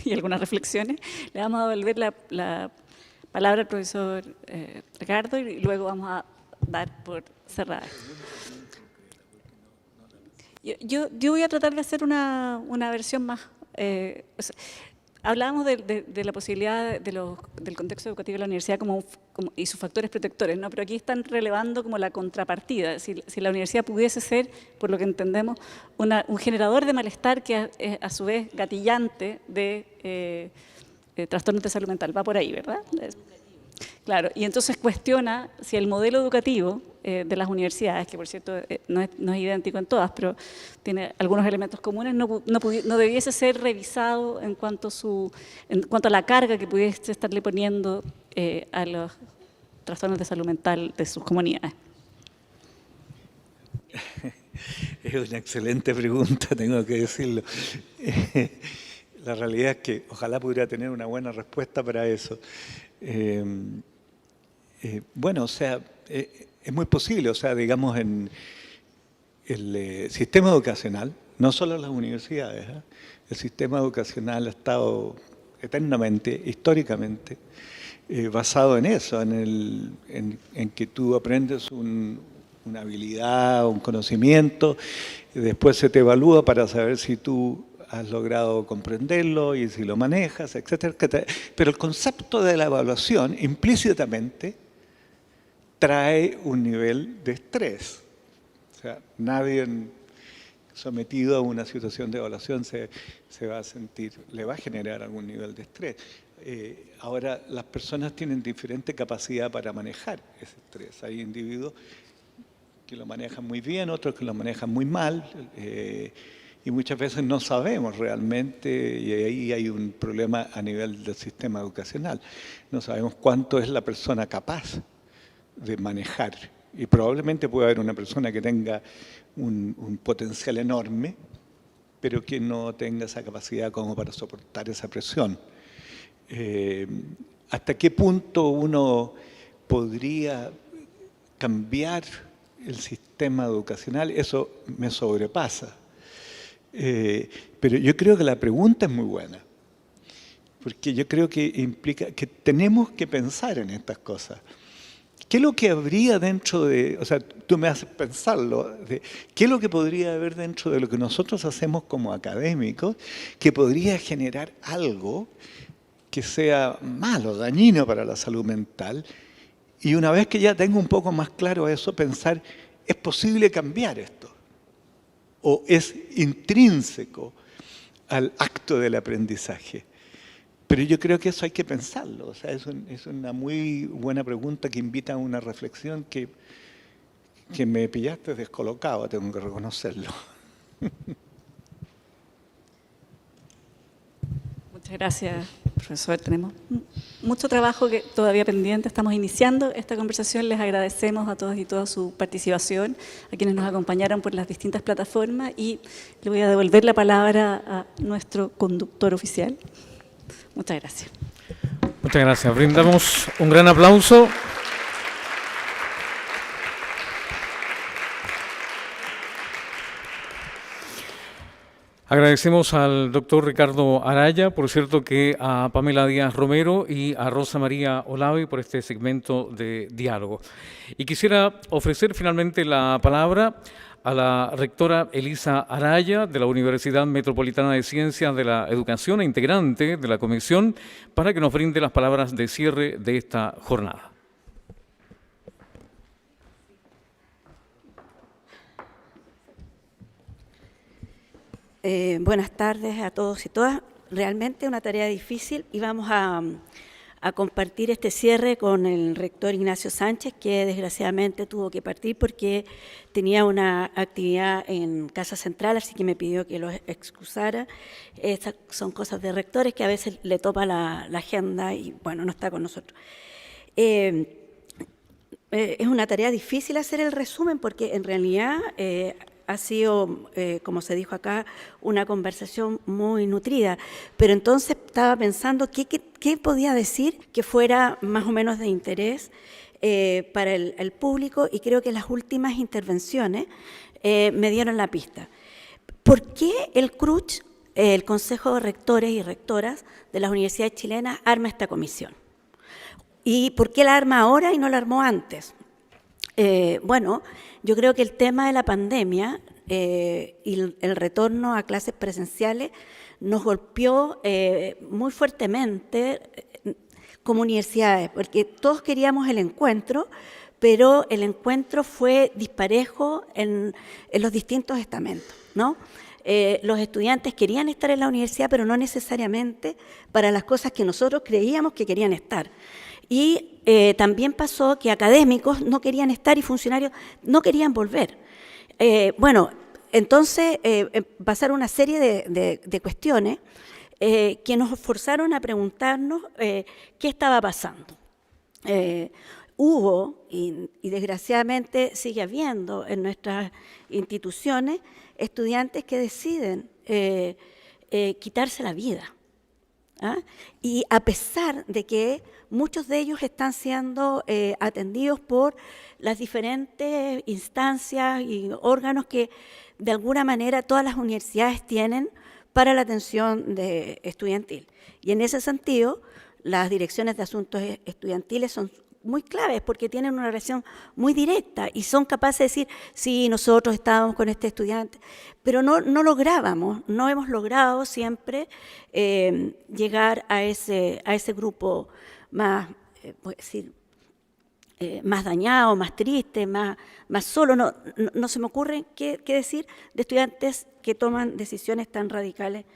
y algunas reflexiones. Le vamos a devolver la palabra al profesor Ricardo y luego vamos a dar por cerrada. Yo voy a tratar de hacer una versión más... hablábamos de la posibilidad del contexto educativo de la universidad y sus factores protectores, ¿no? Pero aquí están relevando como la contrapartida. Si la universidad pudiese ser, por lo que entendemos, un generador de malestar que es a su vez gatillante de trastornos de salud mental. Va por ahí, ¿verdad? Claro, y entonces cuestiona si el modelo educativo de las universidades, que por cierto no es idéntico en todas, pero tiene algunos elementos comunes, no debiese ser revisado en cuanto a la carga que pudiese estarle poniendo a los trastornos de salud mental de sus comunidades. Es una excelente pregunta, tengo que decirlo. La realidad es que ojalá pudiera tener una buena respuesta para eso. Bueno, o sea, es muy posible, o sea, digamos, en el sistema educacional, no solo las universidades, el sistema educacional ha estado eternamente, históricamente, basado en eso, en que tú aprendes una habilidad, un conocimiento, y después se te evalúa para saber si tú has logrado comprenderlo y si lo manejas, etcétera, etcétera. Pero el concepto de la evaluación implícitamente trae un nivel de estrés. O sea, nadie sometido a una situación de evaluación se va a sentir, le va a generar algún nivel de estrés. Ahora, las personas tienen diferente capacidad para manejar ese estrés. Hay individuos que lo manejan muy bien, otros que lo manejan muy mal, y muchas veces no sabemos realmente, y ahí hay un problema a nivel del sistema educacional. No sabemos cuánto es la persona capaz de manejar. Y probablemente puede haber una persona que tenga un potencial enorme, pero que no tenga esa capacidad como para soportar esa presión. ¿Hasta qué punto uno podría cambiar el sistema educacional? Eso me sobrepasa. Pero yo creo que la pregunta es muy buena, porque yo creo que implica que tenemos que pensar en estas cosas. ¿Qué es lo que habría dentro de, o sea, tú me haces pensarlo, qué es lo que podría haber dentro de lo que nosotros hacemos como académicos que podría generar algo que sea malo, dañino para la salud mental? Y una vez que ya tengo un poco más claro eso, pensar, ¿es posible cambiar esto? ¿O es intrínseco al acto del aprendizaje? Pero yo creo que eso hay que pensarlo. O sea, es una muy buena pregunta que invita a una reflexión que me pillaste descolocado, tengo que reconocerlo. Muchas gracias, profesor. Tenemos mucho trabajo que todavía pendiente. Estamos iniciando esta conversación. Les agradecemos a todos y todas su participación, a quienes nos acompañaron por las distintas plataformas, y le voy a devolver la palabra a nuestro conductor oficial. Muchas gracias. Muchas gracias. Brindamos un gran aplauso. Agradecemos al doctor Ricardo Araya, por cierto que a Pamela Díaz Romero y a Rosa María Olavi por este segmento de diálogo. Y quisiera ofrecer finalmente la palabra a la rectora Elisa Araya de la Universidad Metropolitana de Ciencias de la Educación e integrante de la comisión para que nos brinde las palabras de cierre de esta jornada. Buenas tardes a todos y todas. Realmente una tarea difícil y vamos a compartir este cierre con el rector Ignacio Sánchez, que desgraciadamente tuvo que partir porque tenía una actividad en Casa Central, así que me pidió que lo excusara. Estas son cosas de rectores que a veces le topa la agenda y bueno, no está con nosotros. Es una tarea difícil hacer el resumen porque en realidad ha sido, como se dijo acá, una conversación muy nutrida, pero entonces estaba pensando qué podía decir que fuera más o menos de interés para el público, y creo que las últimas intervenciones me dieron la pista. ¿Por qué el CRUCH, el Consejo de Rectores y Rectoras de las Universidades Chilenas, arma esta comisión? ¿Y por qué la arma ahora y no la armó antes? Bueno, yo creo que el tema de la pandemia y el retorno a clases presenciales nos golpeó muy fuertemente como universidades, porque todos queríamos el encuentro, pero el encuentro fue disparejo en los distintos estamentos, ¿no? Los estudiantes querían estar en la universidad, pero no necesariamente para las cosas que nosotros creíamos que querían estar. Y también pasó que académicos no querían estar y funcionarios no querían volver. Bueno, entonces pasaron una serie de cuestiones que nos forzaron a preguntarnos qué estaba pasando. Hubo, y desgraciadamente sigue habiendo en nuestras instituciones, estudiantes que deciden quitarse la vida. ¿Ah? Y a pesar de que muchos de ellos están siendo atendidos por las diferentes instancias y órganos que de alguna manera todas las universidades tienen para la atención estudiantil. Y en ese sentido, las direcciones de asuntos estudiantiles son muy claves porque tienen una relación muy directa y son capaces de decir, sí, nosotros estábamos con este estudiante, pero no lográbamos, no hemos logrado siempre llegar a ese grupo más, más dañado, más triste, más solo. No se me ocurre qué decir de estudiantes que toman decisiones tan radicales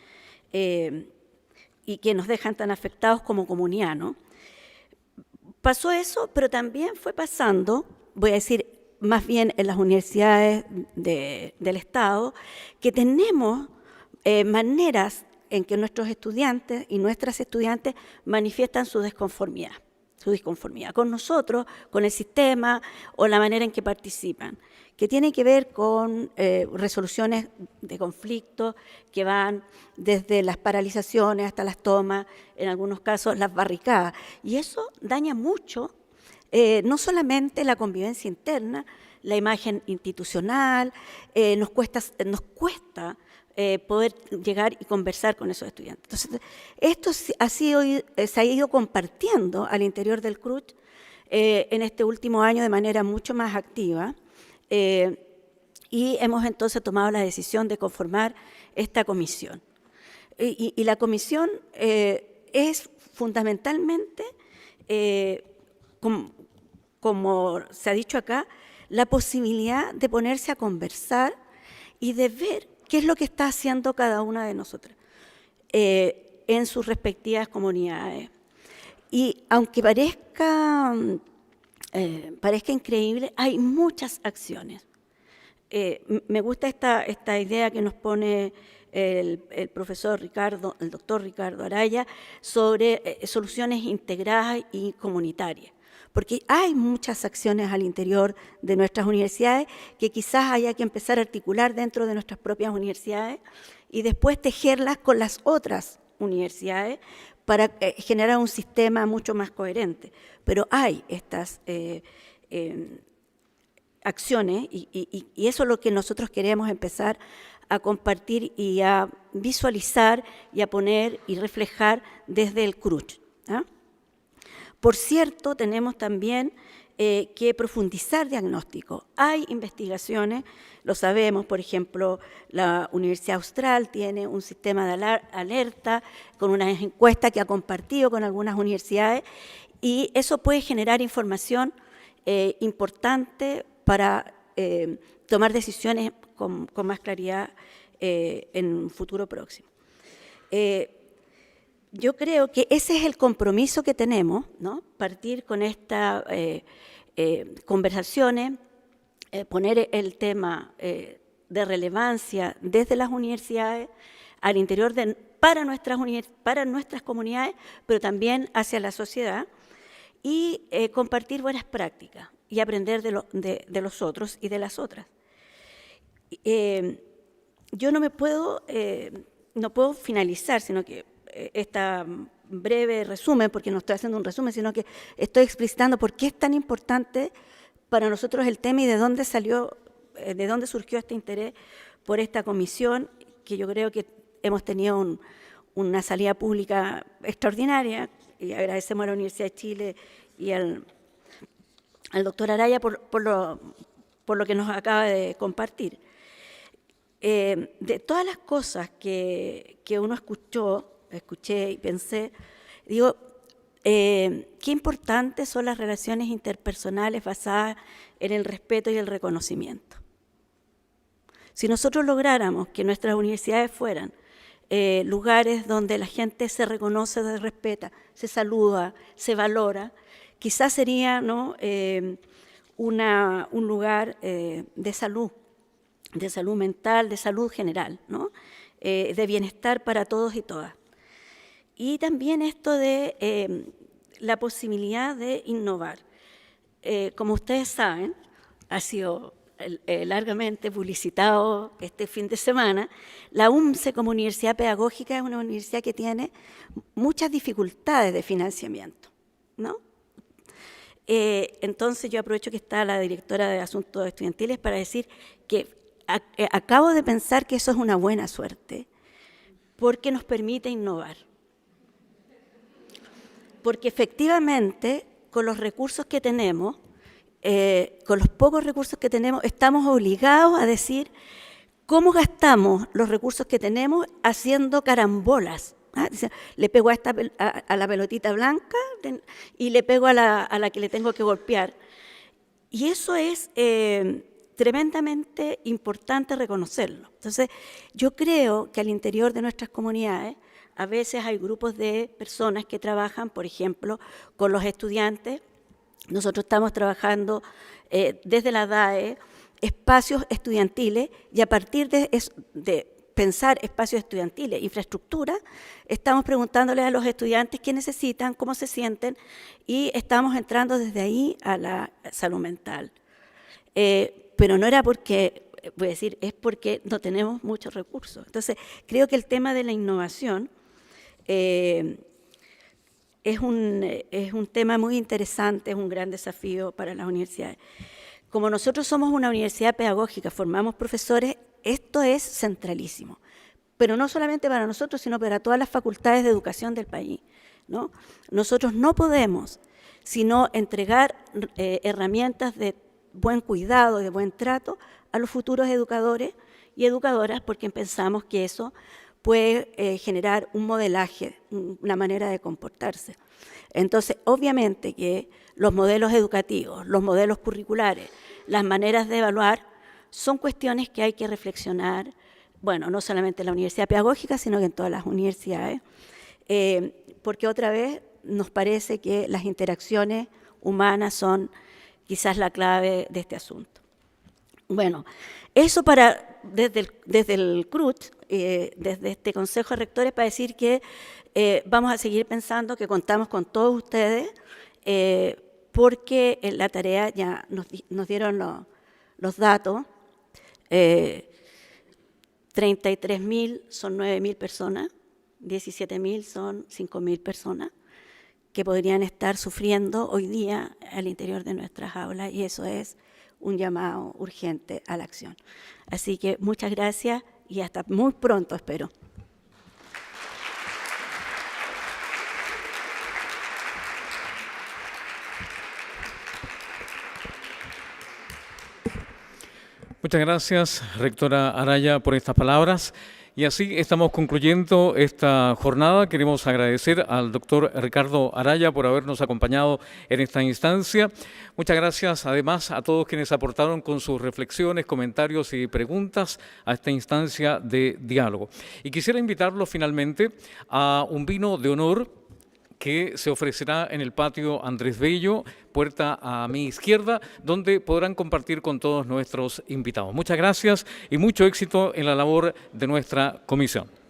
y que nos dejan tan afectados como comunidad, ¿no? Pasó eso, pero también fue pasando, voy a decir más bien en las universidades del Estado, que tenemos maneras en que nuestros estudiantes y nuestras estudiantes manifiestan su disconformidad con nosotros, con el sistema o la manera en que participan, que tiene que ver con resoluciones de conflictos que van desde las paralizaciones hasta las tomas, en algunos casos las barricadas. Y eso daña mucho, no solamente la convivencia interna, la imagen institucional, nos cuesta poder llegar y conversar con esos estudiantes. Entonces, esto se ha ido compartiendo al interior del CRUCH en este último año de manera mucho más activa. Y hemos entonces tomado la decisión de conformar esta comisión. Y la comisión es fundamentalmente, como se ha dicho acá, la posibilidad de ponerse a conversar y de ver qué es lo que está haciendo cada una de nosotras en sus respectivas comunidades. Y aunque parezca increíble, hay muchas acciones. Me gusta esta idea que nos pone el doctor Ricardo Araya, sobre soluciones integradas y comunitarias. Porque hay muchas acciones al interior de nuestras universidades que quizás haya que empezar a articular dentro de nuestras propias universidades y después tejerlas con las otras universidades para generar un sistema mucho más coherente. Pero hay estas acciones y eso es lo que nosotros queremos empezar a compartir y a visualizar y a poner y reflejar desde el CRUCH. ¿Ah? Por cierto, tenemos también que profundizar diagnóstico. Hay investigaciones, lo sabemos, por ejemplo, la Universidad Austral tiene un sistema de alerta con unas encuestas que ha compartido con algunas universidades y eso puede generar información importante para tomar decisiones con más claridad en un futuro próximo. Yo creo que ese es el compromiso que tenemos, ¿no? Partir con estas conversaciones, poner el tema de relevancia desde las universidades al interior para nuestras comunidades, pero también hacia la sociedad, y compartir buenas prácticas y aprender de los otros y de las otras. Yo no puedo finalizar, sino que esta breve resumen, porque no estoy haciendo un resumen, sino que estoy explicitando por qué es tan importante para nosotros el tema y de dónde surgió este interés por esta comisión, que yo creo que hemos tenido una salida pública extraordinaria, y agradecemos a la Universidad de Chile y al doctor Araya por lo que nos acaba de compartir. De todas las cosas que uno escuché y pensé, digo, qué importantes son las relaciones interpersonales basadas en el respeto y el reconocimiento. Si nosotros lográramos que nuestras universidades fueran lugares donde la gente se reconoce, se respeta, se saluda, se valora, quizás sería, ¿no? un lugar de salud mental, de salud general, ¿no? De bienestar para todos y todas. Y también esto de la posibilidad de innovar. Como ustedes saben, ha sido largamente publicitado este fin de semana, la UMCE como universidad pedagógica es una universidad que tiene muchas dificultades de financiamiento, ¿no? Entonces yo aprovecho que está la directora de Asuntos Estudiantiles para decir que acabo de pensar que eso es una buena suerte, porque nos permite innovar. Porque efectivamente, con los recursos que tenemos, con los pocos recursos que tenemos, estamos obligados a decir cómo gastamos los recursos que tenemos haciendo carambolas. ¿Ah? Le pego a la pelotita blanca y le pego a la que le tengo que golpear. Y eso es tremendamente importante reconocerlo. Entonces, yo creo que al interior de nuestras comunidades a veces hay grupos de personas que trabajan, por ejemplo, con los estudiantes. Nosotros estamos trabajando desde la DAE espacios estudiantiles y a partir de pensar espacios estudiantiles, infraestructura, estamos preguntándole a los estudiantes qué necesitan, cómo se sienten y estamos entrando desde ahí a la salud mental. Pero no era porque, voy a decir, es porque no tenemos muchos recursos. Entonces, creo que el tema de la innovación es un tema muy interesante, es un gran desafío para las universidades. Como nosotros somos una universidad pedagógica, formamos profesores, esto es centralísimo, pero no solamente para nosotros, sino para todas las facultades de educación del país, ¿no? Nosotros no podemos sino entregar herramientas de buen cuidado, de buen trato a los futuros educadores y educadoras, porque pensamos que eso puede generar un modelaje, una manera de comportarse. Entonces, obviamente que los modelos educativos, los modelos curriculares, las maneras de evaluar, son cuestiones que hay que reflexionar, bueno, no solamente en la universidad pedagógica, sino que en todas las universidades, porque otra vez nos parece que las interacciones humanas son quizás la clave de este asunto. Bueno, eso desde el CRUCH, desde este Consejo de Rectores, para decir que vamos a seguir pensando que contamos con todos ustedes, porque en la tarea ya nos dieron los datos, 33.000 son 9.000 personas, 17.000 son 5.000 personas que podrían estar sufriendo hoy día al interior de nuestras aulas, y eso es un llamado urgente a la acción. Así que muchas gracias y hasta muy pronto, espero. Muchas gracias, rectora Araya, por estas palabras. Y así estamos concluyendo esta jornada. Queremos agradecer al doctor Ricardo Araya por habernos acompañado en esta instancia. Muchas gracias además a todos quienes aportaron con sus reflexiones, comentarios y preguntas a esta instancia de diálogo. Y quisiera invitarlos finalmente a un vino de honor que se ofrecerá en el patio Andrés Bello, puerta a mi izquierda, donde podrán compartir con todos nuestros invitados. Muchas gracias y mucho éxito en la labor de nuestra comisión.